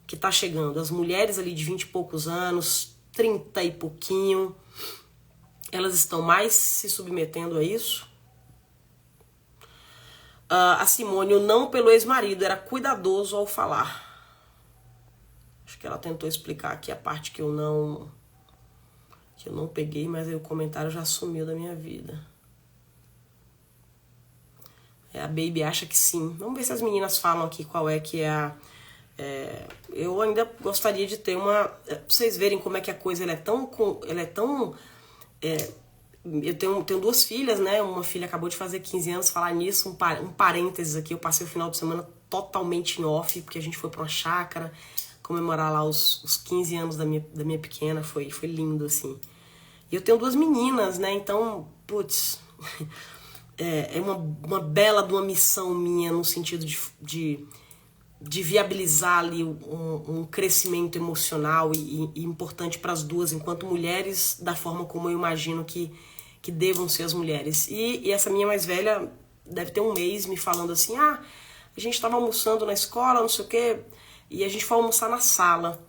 que tá chegando, as mulheres ali de 20 e poucos anos, 30 e pouquinho, elas estão mais se submetendo a isso? A Simone, o não pelo ex-marido, era cuidadoso ao falar. Acho que ela tentou explicar aqui a parte que eu não peguei, mas aí o comentário já sumiu da minha vida. A Baby acha que sim. Vamos ver se as meninas falam aqui qual é que é a... eu ainda gostaria de ter uma... Pra vocês verem como é que a coisa ela é tão... eu tenho duas filhas, né? Uma filha acabou de fazer 15 anos. Falar nisso, um parênteses aqui. Eu passei o final de semana totalmente em off, porque a gente foi pra uma chácara comemorar lá os 15 anos da minha pequena. Foi lindo, assim. E eu tenho duas meninas, né? Então, putz... É uma bela de uma missão minha no sentido de viabilizar ali um crescimento emocional e importante para as duas, enquanto mulheres, da forma como eu imagino que devam ser as mulheres. E essa minha mais velha deve ter um mês me falando assim, a gente estava almoçando na escola, não sei o quê, e a gente foi almoçar na sala.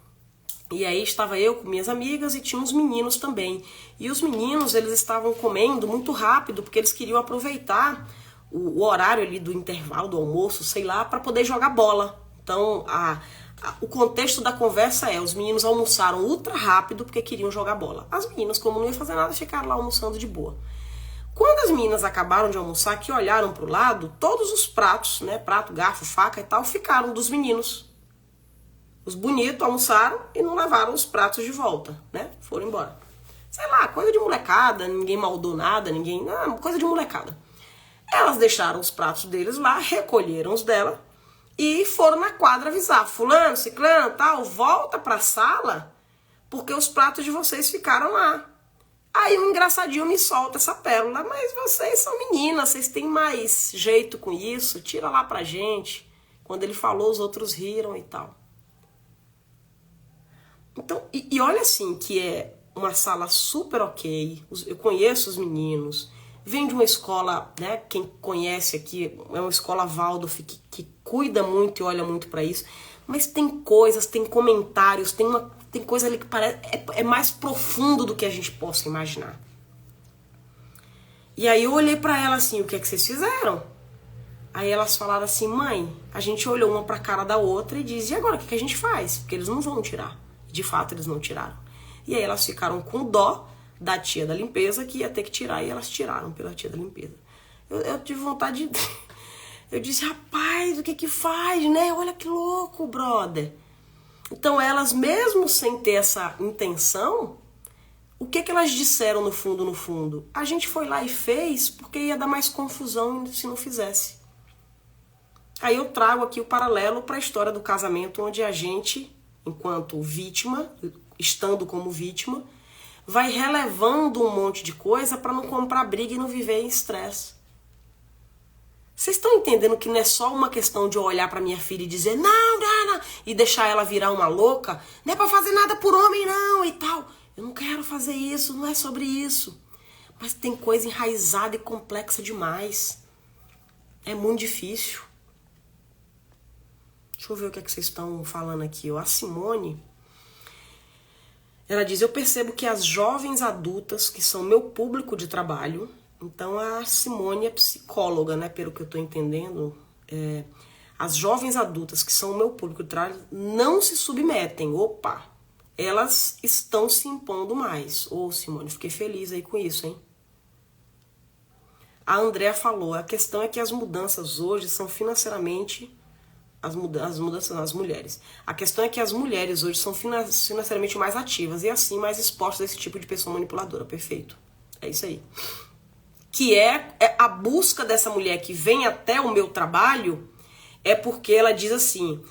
E aí estava eu com minhas amigas e tinha uns meninos também. E os meninos, eles estavam comendo muito rápido, porque eles queriam aproveitar o horário ali do intervalo, do almoço, sei lá, para poder jogar bola. Então, o contexto da conversa os meninos almoçaram ultra rápido porque queriam jogar bola. As meninas, como não iam fazer nada, ficaram lá almoçando de boa. Quando as meninas acabaram de almoçar, que olharam pro lado, todos os pratos, né, prato, garfo, faca e tal, ficaram dos meninos. Os bonitos almoçaram e não levaram os pratos de volta, né? Foram embora. Sei lá, coisa de molecada, ninguém maldou nada, coisa de molecada. Elas deixaram os pratos deles lá, recolheram os dela e foram na quadra avisar. Fulano, ciclano, tal, volta pra sala porque os pratos de vocês ficaram lá. Aí um engraçadinho me solta essa pérola. Mas vocês são meninas, vocês têm mais jeito com isso, tira lá pra gente. Quando ele falou, os outros riram e tal. Então, e olha assim, que é uma sala super ok, eu conheço os meninos, vem de uma escola, né, quem conhece aqui, é uma escola Waldorf que cuida muito e olha muito pra isso, mas tem coisas, tem comentários, tem coisa ali que parece, é mais profundo do que a gente possa imaginar. E aí eu olhei pra ela assim, o que é que vocês fizeram? Aí elas falaram assim, mãe, a gente olhou uma pra cara da outra e disse, e agora o que a gente faz? Porque eles não vão tirar. De fato, eles não tiraram. E aí elas ficaram com dó da tia da limpeza, que ia ter que tirar, e elas tiraram pela tia da limpeza. Eu tive vontade de... Eu disse, rapaz, o que faz, né? Olha que louco, brother. Então elas, mesmo sem ter essa intenção, o que elas disseram no fundo? A gente foi lá e fez porque ia dar mais confusão se não fizesse. Aí eu trago aqui o paralelo para a história do casamento, onde a gente... enquanto vítima, estando como vítima, vai relevando um monte de coisa para não comprar briga e não viver em estresse. Vocês estão entendendo que não é só uma questão de eu olhar pra minha filha e dizer não, não, não, e deixar ela virar uma louca? Não é pra fazer nada por homem não e tal. Eu não quero fazer isso, não é sobre isso. Mas tem coisa enraizada e complexa demais. É muito difícil. Deixa eu ver o que é que vocês estão falando aqui. A Simone, ela diz, eu percebo que as jovens adultas, que são meu público de trabalho, então a Simone é psicóloga, né, pelo que eu estou entendendo, as jovens adultas, que são o meu público de trabalho, não se submetem, elas estão se impondo mais. Simone, fiquei feliz aí com isso, hein? A Andrea falou, a questão é que as mudanças hoje são financeiramente, as mudanças nas mulheres. A questão é que as mulheres hoje são financeiramente mais ativas e assim mais expostas a esse tipo de pessoa manipuladora. Perfeito. É isso aí. Que é a busca dessa mulher que vem até o meu trabalho, é porque ela diz assim,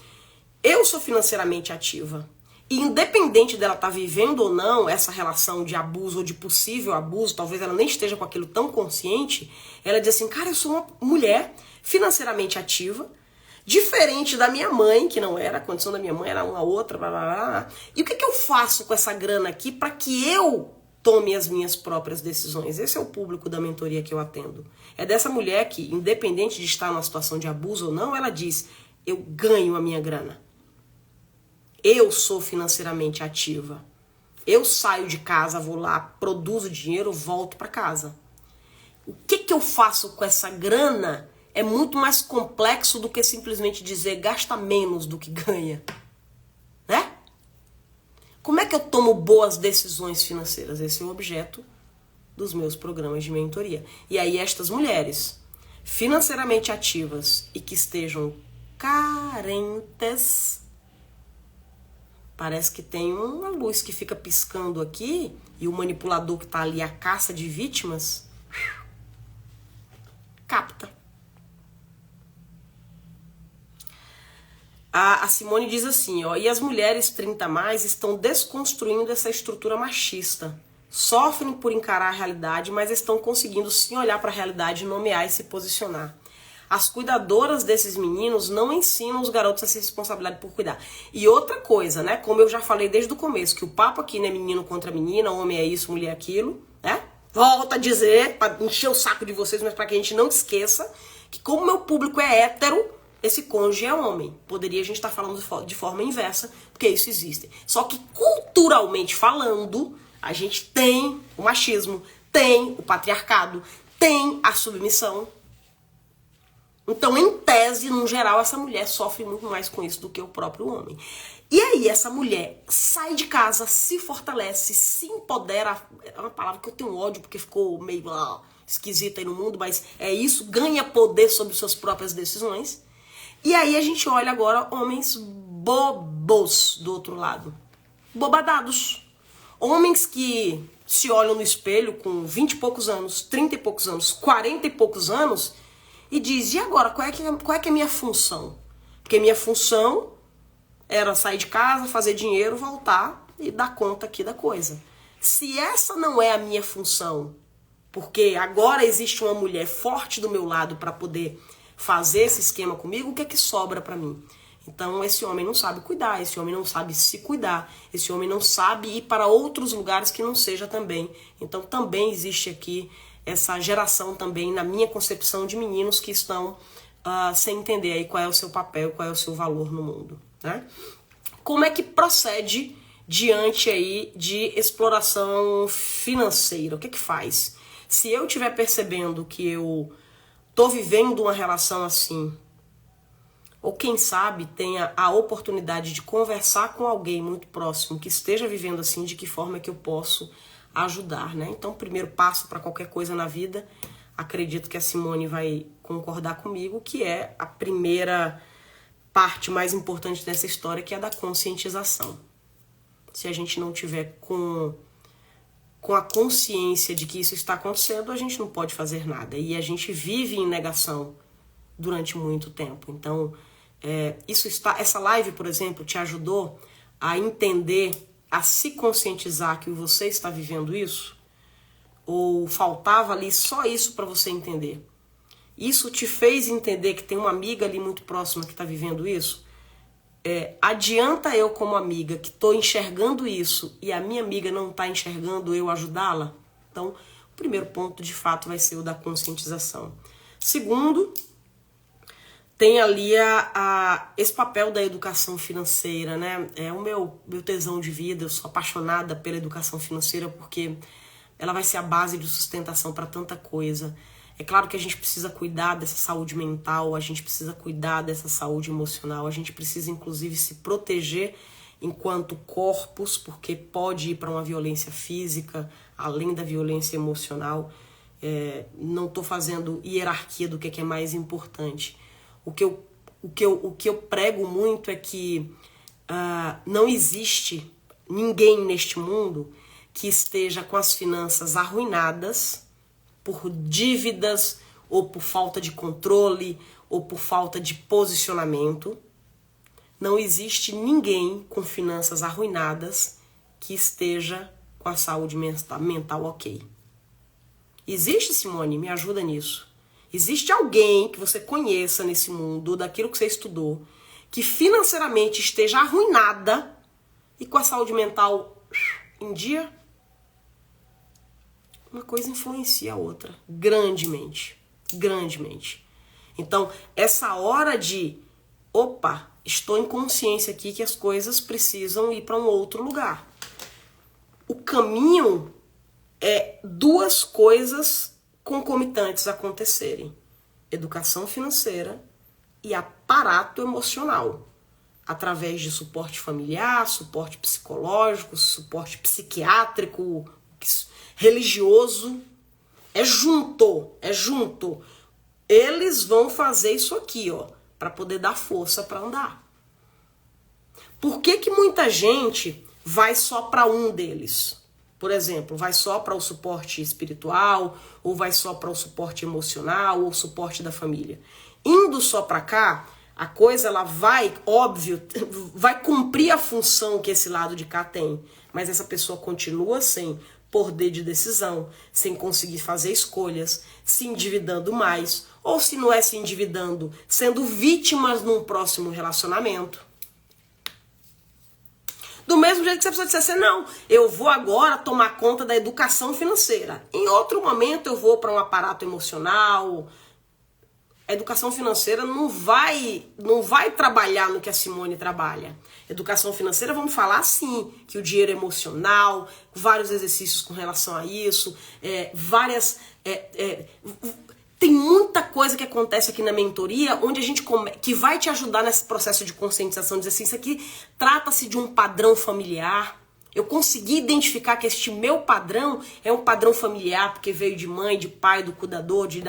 eu sou financeiramente ativa. E independente dela estar vivendo ou não essa relação de abuso ou de possível abuso, talvez ela nem esteja com aquilo tão consciente, ela diz assim, cara, eu sou uma mulher financeiramente ativa, diferente da minha mãe, que não era, a condição da minha mãe era uma outra, blá, blá, blá. E o que eu faço com essa grana aqui para que eu tome as minhas próprias decisões? Esse é o público da mentoria que eu atendo. É dessa mulher que, independente de estar numa situação de abuso ou não, ela diz, eu ganho a minha grana. Eu sou financeiramente ativa. Eu saio de casa, vou lá, produzo dinheiro, volto para casa. O que eu faço com essa grana é muito mais complexo do que simplesmente dizer gasta menos do que ganha. Né? Como é que eu tomo boas decisões financeiras? Esse é o objeto dos meus programas de mentoria. E aí estas mulheres financeiramente ativas e que estejam carentes, parece que tem uma luz que fica piscando aqui e o manipulador que está ali, a caça de vítimas, capta. A Simone diz assim, e as mulheres 30+ estão desconstruindo essa estrutura machista. Sofrem por encarar a realidade, mas estão conseguindo sim olhar para a realidade, nomear e se posicionar. As cuidadoras desses meninos não ensinam os garotos a se responsabilidade por cuidar. E outra coisa, né? Como eu já falei desde o começo, que o papo aqui não é menino contra menina, homem é isso, mulher é aquilo, né? Volto a dizer, para encher o saco de vocês, mas para que a gente não esqueça que como meu público é hétero, esse cônjuge é homem. Poderia a gente estar falando de forma inversa, porque isso existe. Só que culturalmente falando, a gente tem o machismo, tem o patriarcado, tem a submissão. Então, em tese, no geral, essa mulher sofre muito mais com isso do que o próprio homem. E aí, essa mulher sai de casa, se fortalece, se empodera. É uma palavra que eu tenho ódio, porque ficou meio esquisita aí no mundo, mas é isso, ganha poder sobre suas próprias decisões. E aí a gente olha agora homens bobos do outro lado. Bobadados. Homens que se olham no espelho com 20 e poucos anos, 30 e poucos anos, 40 e poucos anos e diz, e agora, qual é que é a minha função? Porque minha função era sair de casa, fazer dinheiro, voltar e dar conta aqui da coisa. Se essa não é a minha função, porque agora existe uma mulher forte do meu lado para poder fazer esse esquema comigo, o que é que sobra para mim? Então esse homem não sabe cuidar, esse homem não sabe se cuidar, esse homem não sabe ir para outros lugares que não seja também. Então também existe aqui essa geração também, na minha concepção, de meninos que estão sem entender aí qual é o seu papel, qual é o seu valor no mundo, né? Como é que procede diante aí de exploração financeira? O que é que faz? Se eu estiver percebendo que eu tô vivendo uma relação assim, ou quem sabe tenha a oportunidade de conversar com alguém muito próximo que esteja vivendo assim, de que forma que eu posso ajudar, né? Então, o primeiro passo para qualquer coisa na vida, acredito que a Simone vai concordar comigo, que é a primeira parte mais importante dessa história, que é a da conscientização. Se a gente não tiver com a consciência de que isso está acontecendo, a gente não pode fazer nada. E a gente vive em negação durante muito tempo. Então, essa live, por exemplo, te ajudou a entender, a se conscientizar que você está vivendo isso? Ou faltava ali só isso para você entender? Isso te fez entender que tem uma amiga ali muito próxima que está vivendo isso? Adianta eu como amiga que estou enxergando isso e a minha amiga não está enxergando eu ajudá-la? Então, o primeiro ponto de fato vai ser o da conscientização. Segundo, tem ali esse papel da educação financeira, né? É o meu tesão de vida, eu sou apaixonada pela educação financeira porque ela vai ser a base de sustentação para tanta coisa. É claro que a gente precisa cuidar dessa saúde mental, a gente precisa cuidar dessa saúde emocional, a gente precisa inclusive se proteger enquanto corpos, porque pode ir para uma violência física, além da violência emocional. Não estou fazendo hierarquia do que é mais importante. O que eu prego muito é que não existe ninguém neste mundo que esteja com as finanças arruinadas por dívidas, ou por falta de controle, ou por falta de posicionamento. Não existe ninguém com finanças arruinadas que esteja com a saúde mental ok. Existe, Simone? Me ajuda nisso. Existe alguém que você conheça nesse mundo, daquilo que você estudou, que financeiramente esteja arruinada e com a saúde mental em dia? Uma coisa influencia a outra, grandemente, grandemente. Então, essa hora de, estou em consciência aqui que as coisas precisam ir para um outro lugar. O caminho é duas coisas concomitantes acontecerem: educação financeira e aparato emocional, através de suporte familiar, suporte psicológico, suporte psiquiátrico, religioso. É junto. Eles vão fazer isso aqui, para poder dar força para andar. Por que muita gente vai só para um deles? Por exemplo, vai só para o suporte espiritual, ou vai só para o suporte emocional, ou suporte da família. Indo só para cá, a coisa ela vai, óbvio, vai cumprir a função que esse lado de cá tem, mas essa pessoa continua sem poder de decisão, sem conseguir fazer escolhas, se endividando mais, ou se não é se endividando, sendo vítimas num próximo relacionamento. Do mesmo jeito que você precisa dizer assim, não, eu vou agora tomar conta da educação financeira. Em outro momento eu vou para um aparato emocional. A educação financeira não vai trabalhar no que a Simone trabalha. Educação financeira, vamos falar sim, que o dinheiro emocional, vários exercícios com relação a isso, tem muita coisa que acontece aqui na mentoria, onde a gente que vai te ajudar nesse processo de conscientização, dizer assim, isso aqui trata-se de um padrão familiar. Eu consegui identificar que este meu padrão é um padrão familiar, porque veio de mãe, de pai, do cuidador, de...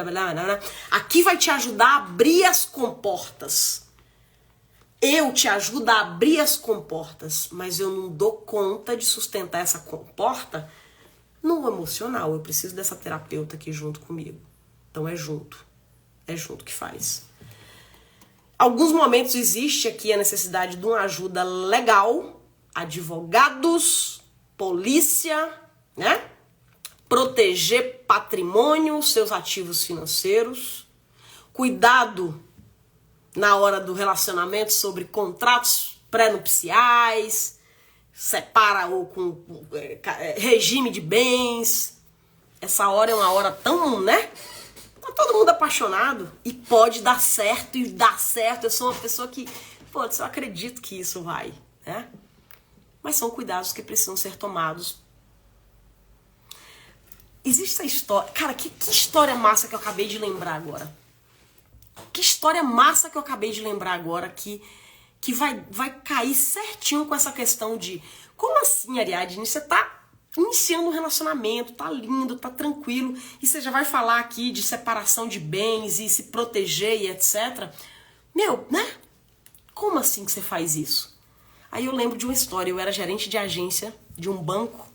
Aqui vai te ajudar a abrir as comportas. Eu te ajudo a abrir as comportas, mas eu não dou conta de sustentar essa comporta no emocional. Eu preciso dessa terapeuta aqui junto comigo. Então é junto que faz. Alguns momentos existe aqui a necessidade de uma ajuda legal, advogados, polícia, né? Proteger patrimônio, seus ativos financeiros, cuidado na hora do relacionamento sobre contratos pré-nupciais, separa ou com regime de bens. Essa hora é uma hora tão, né? Tá todo mundo apaixonado e pode dar certo e dar certo. Eu sou uma pessoa que, eu acredito que isso vai, né? Mas são cuidados que precisam ser tomados. Existe essa história... Cara, que história massa que eu acabei de lembrar agora. Que história massa que eu acabei de lembrar agora que vai cair certinho com essa questão de... Como assim, Ariadne? Você tá iniciando um relacionamento, tá lindo, tá tranquilo, e você já vai falar aqui de separação de bens e se proteger e etc. Né? Como assim que você faz isso? Aí eu lembro de uma história, eu era gerente de agência de um banco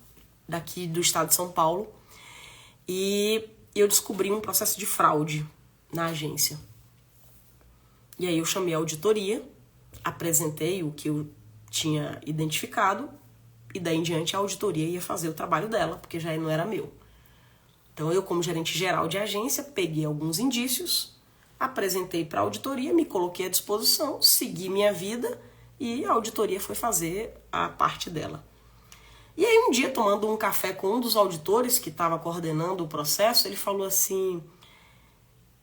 daqui do estado de São Paulo e eu descobri um processo de fraude na agência. E aí eu chamei a auditoria, apresentei o que eu tinha identificado e daí em diante a auditoria ia fazer o trabalho dela, porque já não era meu. Então eu, como gerente geral de agência, peguei alguns indícios Apresentei para a auditoria, me coloquei à disposição, segui minha vida e a auditoria foi fazer a parte dela. E aí um dia, tomando um café com um dos auditores que estava coordenando o processo, ele falou assim,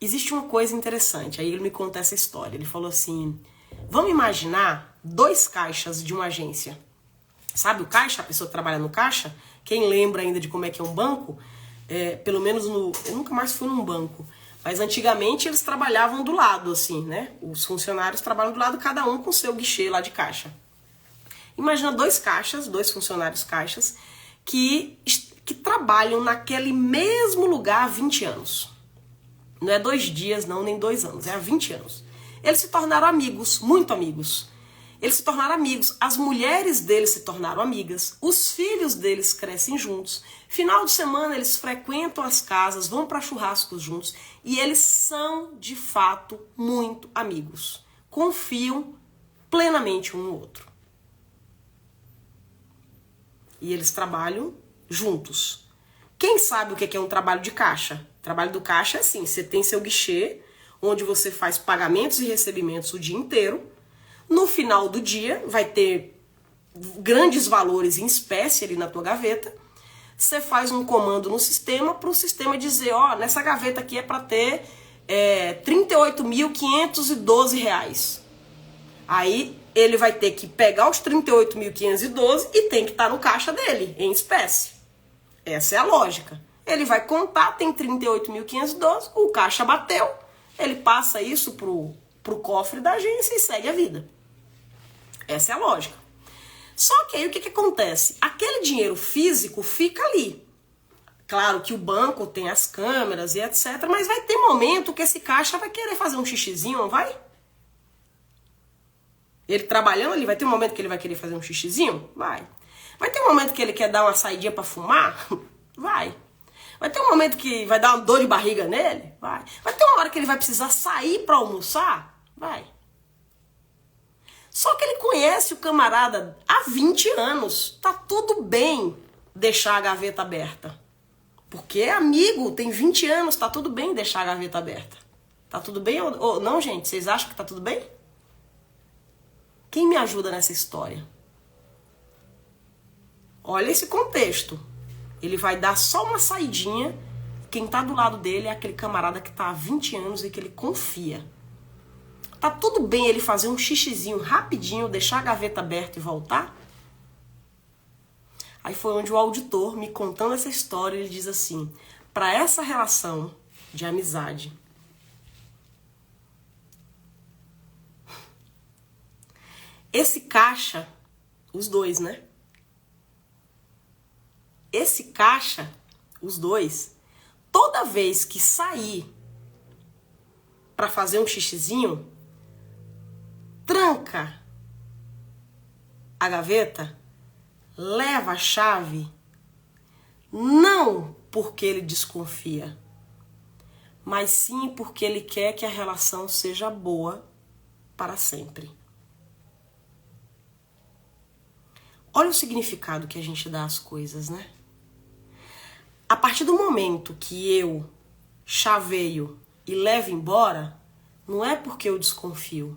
existe uma coisa interessante, aí ele me conta essa história, ele falou assim, vamos imaginar 2 caixas de uma agência. Sabe o caixa, a pessoa que trabalha no caixa? Quem lembra ainda de como é que é um banco? Pelo menos eu nunca mais fui num banco, mas antigamente eles trabalhavam do lado, assim, né? Os funcionários trabalham do lado, cada um com seu guichê lá de caixa. Imagina 2 caixas, 2 funcionários caixas, que trabalham naquele mesmo lugar há 20 anos. Não é 2 dias, não, nem 2 anos, é há 20 anos. Eles se tornaram amigos, muito amigos. Eles se tornaram amigos, as mulheres deles se tornaram amigas, os filhos deles crescem juntos. Final de semana eles frequentam as casas, vão para churrascos juntos e eles são, de fato, muito amigos. Confiam plenamente um no outro. E eles trabalham juntos. Quem sabe o que é um trabalho de caixa? O trabalho do caixa é assim, você tem seu guichê, onde você faz pagamentos e recebimentos o dia inteiro. No final do dia, vai ter grandes valores em espécie ali na tua gaveta. Você faz um comando no sistema para o sistema dizer, ó, nessa gaveta aqui é para ter R$38.512. Aí ele vai ter que pegar os 38.512 e tem que estar no caixa dele, em espécie. Essa é a lógica. Ele vai contar, tem 38.512, o caixa bateu, ele passa isso pro cofre da agência e segue a vida. Essa é a lógica. Só que aí o que acontece? Aquele dinheiro físico fica ali. Claro que o banco tem as câmeras e etc, mas vai ter momento que esse caixa vai querer fazer um xixizinho, não vai? Ele trabalhando ali, vai ter um momento que ele vai querer fazer um xixizinho? Vai. Vai ter um momento que ele quer dar uma saidinha pra fumar? Vai. Vai ter um momento que vai dar uma dor de barriga nele? Vai. Vai ter uma hora que ele vai precisar sair pra almoçar? Vai. Só que ele conhece o camarada há 20 anos. Tá tudo bem deixar a gaveta aberta. Porque é amigo, tem 20 anos, tá tudo bem deixar a gaveta aberta. Tá tudo bem ou não, gente? Vocês acham que tá tudo bem? Quem me ajuda nessa história? Olha esse contexto. Ele vai dar só uma saidinha. Quem tá do lado dele é aquele camarada que tá há 20 anos e que ele confia. Tá tudo bem ele fazer um xixizinho rapidinho, deixar a gaveta aberta e voltar? Aí foi onde o auditor, me contando essa história, ele diz assim, para essa relação de amizade, esse caixa, os dois, né? Esse caixa, os dois, toda vez que sair para fazer um xixizinho, tranca a gaveta, leva a chave, não porque ele desconfia, mas sim porque ele quer que a relação seja boa para sempre. Olha o significado que a gente dá às coisas, né? A partir do momento que eu chaveio e levo embora, não é porque eu desconfio,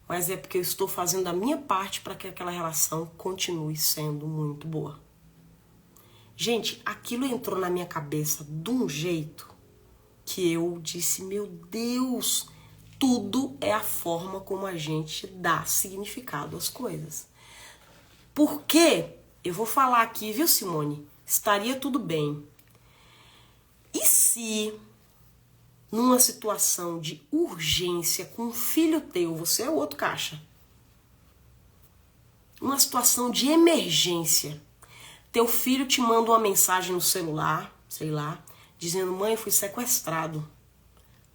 mas é porque eu estou fazendo a minha parte para que aquela relação continue sendo muito boa. Gente, aquilo entrou na minha cabeça de um jeito que eu disse, meu Deus, tudo é a forma como a gente dá significado às coisas. Porque, eu vou falar aqui, viu, Simone? Estaria tudo bem. E se, numa situação de urgência com um filho teu, você é o outro caixa, uma situação de emergência, teu filho te manda uma mensagem no celular, sei lá, dizendo, mãe, eu fui sequestrado.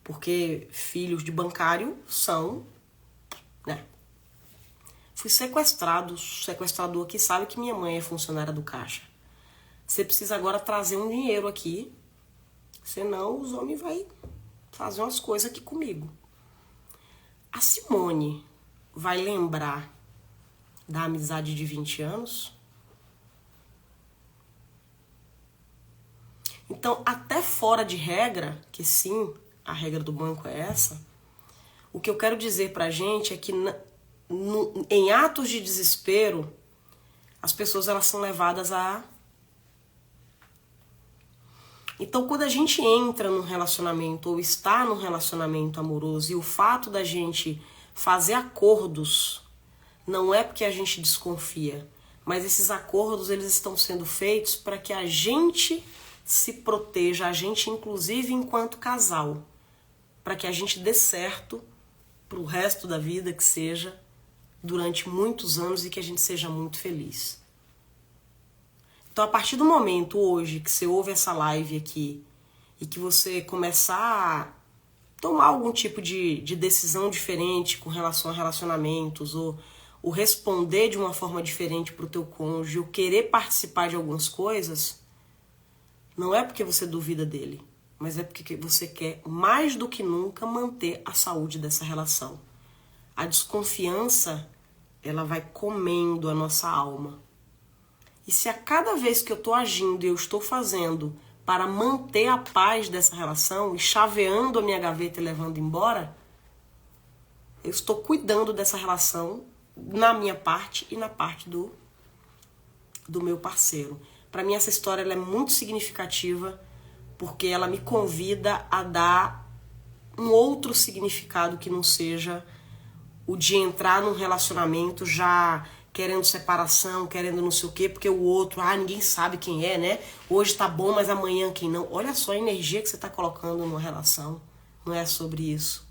Porque filhos de bancário são, né? Fui sequestrado, o sequestrador aqui sabe que minha mãe é funcionária do caixa. Você precisa agora trazer um dinheiro aqui, senão os homens vão fazer umas coisas aqui comigo. A Simone vai lembrar da amizade de 20 anos? Então, até fora de regra, que sim, a regra do banco é essa, O que eu quero dizer pra gente é que em atos de desespero, as pessoas elas são levadas a... Então, quando a gente entra num relacionamento ou está num relacionamento amoroso e o fato da gente fazer acordos não é porque a gente desconfia, mas esses acordos eles estão sendo feitos para que a gente se proteja, a gente inclusive enquanto casal, para que a gente dê certo pro resto da vida, que seja durante muitos anos e que a gente seja muito feliz. Então, a partir do momento hoje que você ouve essa live aqui e que você começar a tomar algum tipo de decisão diferente com relação a relacionamentos ou responder de uma forma diferente para o teu cônjuge, ou querer participar de algumas coisas, não é porque você duvida dele, mas é porque você quer mais do que nunca manter a saúde dessa relação. A desconfiança, ela vai comendo a nossa alma. E se a cada vez que eu estou agindo e eu estou fazendo para manter a paz dessa relação e chaveando a minha gaveta e levando embora, eu estou cuidando dessa relação na minha parte e na parte do meu parceiro. Para mim essa história ela é muito significativa porque ela me convida a dar um outro significado que não seja o de entrar num relacionamento já querendo separação, querendo não sei o quê, porque o outro, ninguém sabe quem é, né? Hoje tá bom, mas amanhã quem não. Olha só a energia que você tá colocando numa relação. Não é sobre isso.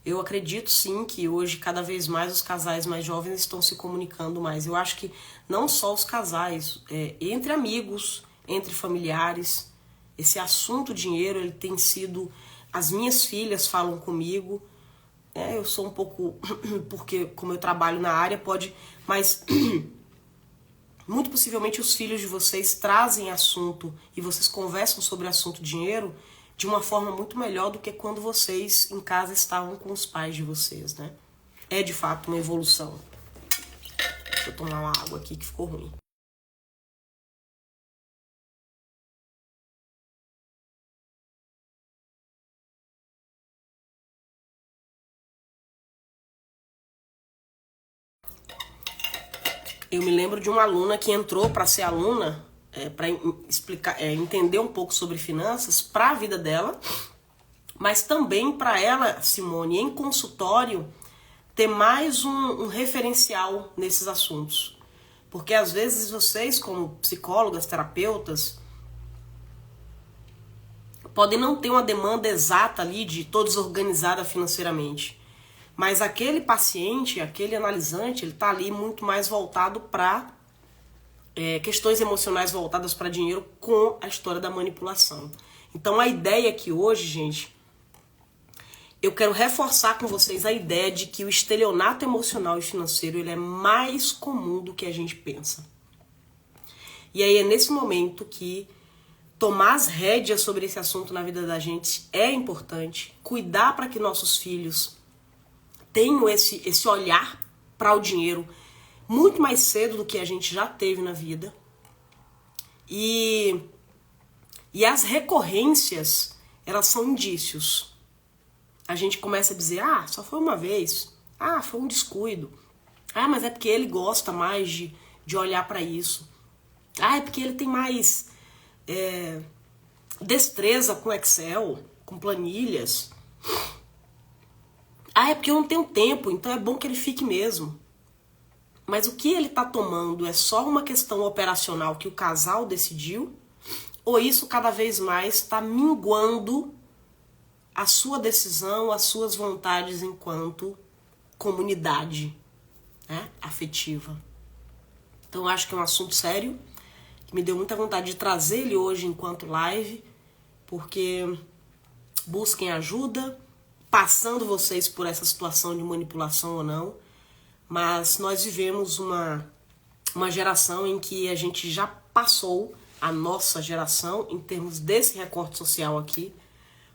Eu acredito sim que hoje cada vez mais os casais mais jovens estão se comunicando mais. Eu acho que não só os casais, entre amigos, entre familiares, esse assunto dinheiro, ele tem sido... As minhas filhas falam comigo, eu sou um pouco... Porque como eu trabalho na área, pode... Mas muito possivelmente os filhos de vocês trazem assunto e vocês conversam sobre assunto dinheiro de uma forma muito melhor do que quando vocês em casa estavam com os pais de vocês, né? É de fato uma evolução. Deixa eu tomar uma água aqui que ficou ruim. Eu me lembro de uma aluna que entrou para ser aluna, para explicar, entender um pouco sobre finanças para a vida dela, mas também para ela, Simone, em consultório, ter mais um referencial nesses assuntos. Porque às vezes vocês, como psicólogas, terapeutas, podem não ter uma demanda exata ali de todos organizada financeiramente. Mas aquele paciente, aquele analisante, ele está ali muito mais voltado para questões emocionais voltadas para dinheiro com a história da manipulação. Então a ideia aqui hoje, gente, eu quero reforçar com vocês a ideia de que o estelionato emocional e financeiro ele é mais comum do que a gente pensa. E aí é nesse momento que tomar as rédeas sobre esse assunto na vida da gente é importante, cuidar para que nossos filhos tenham esse olhar para o dinheiro muito mais cedo do que a gente já teve na vida. E as recorrências, elas são indícios. A gente começa a dizer, só foi uma vez, foi um descuido. Mas é porque ele gosta mais de olhar para isso. É porque ele tem mais destreza com Excel, com planilhas. É porque eu não tenho tempo, então é bom que ele fique mesmo. Mas o que ele está tomando é só uma questão operacional que o casal decidiu? Ou isso cada vez mais está minguando a sua decisão, as suas vontades enquanto comunidade, né, afetiva? Então eu acho que é um assunto sério, que me deu muita vontade de trazer ele hoje enquanto live, porque busquem ajuda, passando vocês por essa situação de manipulação ou não, mas nós vivemos uma geração em que a gente já passou, a nossa geração, em termos desse recorte social aqui,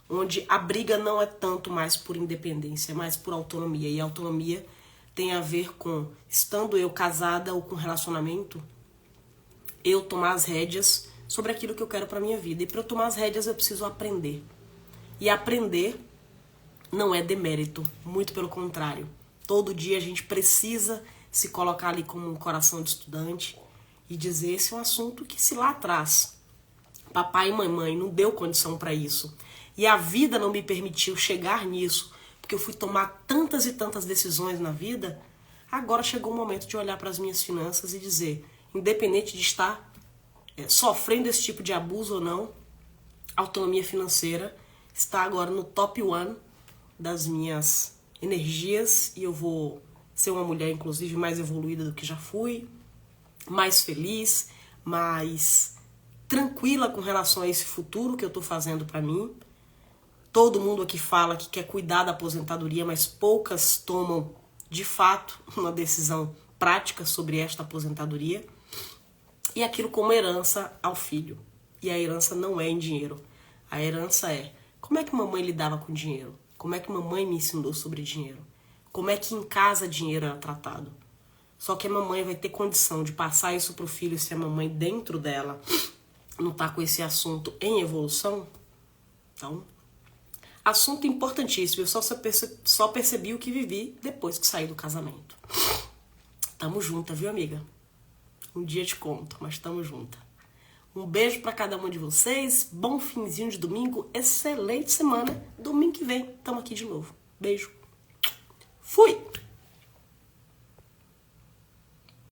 onde a briga não é tanto mais por independência, é mais por autonomia. E a autonomia tem a ver com, estando eu casada ou com relacionamento, eu tomar as rédeas sobre aquilo que eu quero para minha vida. E para eu tomar as rédeas eu preciso aprender. E aprender não é demérito, muito pelo contrário. Todo dia a gente precisa se colocar ali como um coração de estudante e dizer: esse é um assunto que, se lá atrás papai e mamãe não deu condição para isso e a vida não me permitiu chegar nisso, porque eu fui tomar tantas e tantas decisões na vida, agora chegou o momento de olhar para as minhas finanças e dizer, independente de estar sofrendo esse tipo de abuso ou não, a autonomia financeira está agora no top 1 das minhas energias e eu vou ser uma mulher, inclusive, mais evoluída do que já fui, mais feliz, mais tranquila com relação a esse futuro que eu tô fazendo pra mim. Todo mundo aqui fala que quer cuidar da aposentadoria, mas poucas tomam, de fato, uma decisão prática sobre esta aposentadoria. E aquilo como herança ao filho. E a herança não é em dinheiro. A herança é como é que mamãe lidava com dinheiro? Como é que mamãe me ensinou sobre dinheiro? Como é que em casa dinheiro era tratado? Só que a mamãe vai ter condição de passar isso pro filho se a mamãe dentro dela não tá com esse assunto em evolução. Então, assunto importantíssimo. Eu só percebi o que vivi depois que saí do casamento. Tamo junta, viu, amiga? Um dia te conto, mas tamo junta. Um beijo pra cada um de vocês. Bom finzinho de domingo. Excelente semana. Domingo que vem, tamo aqui de novo. Beijo. Fui!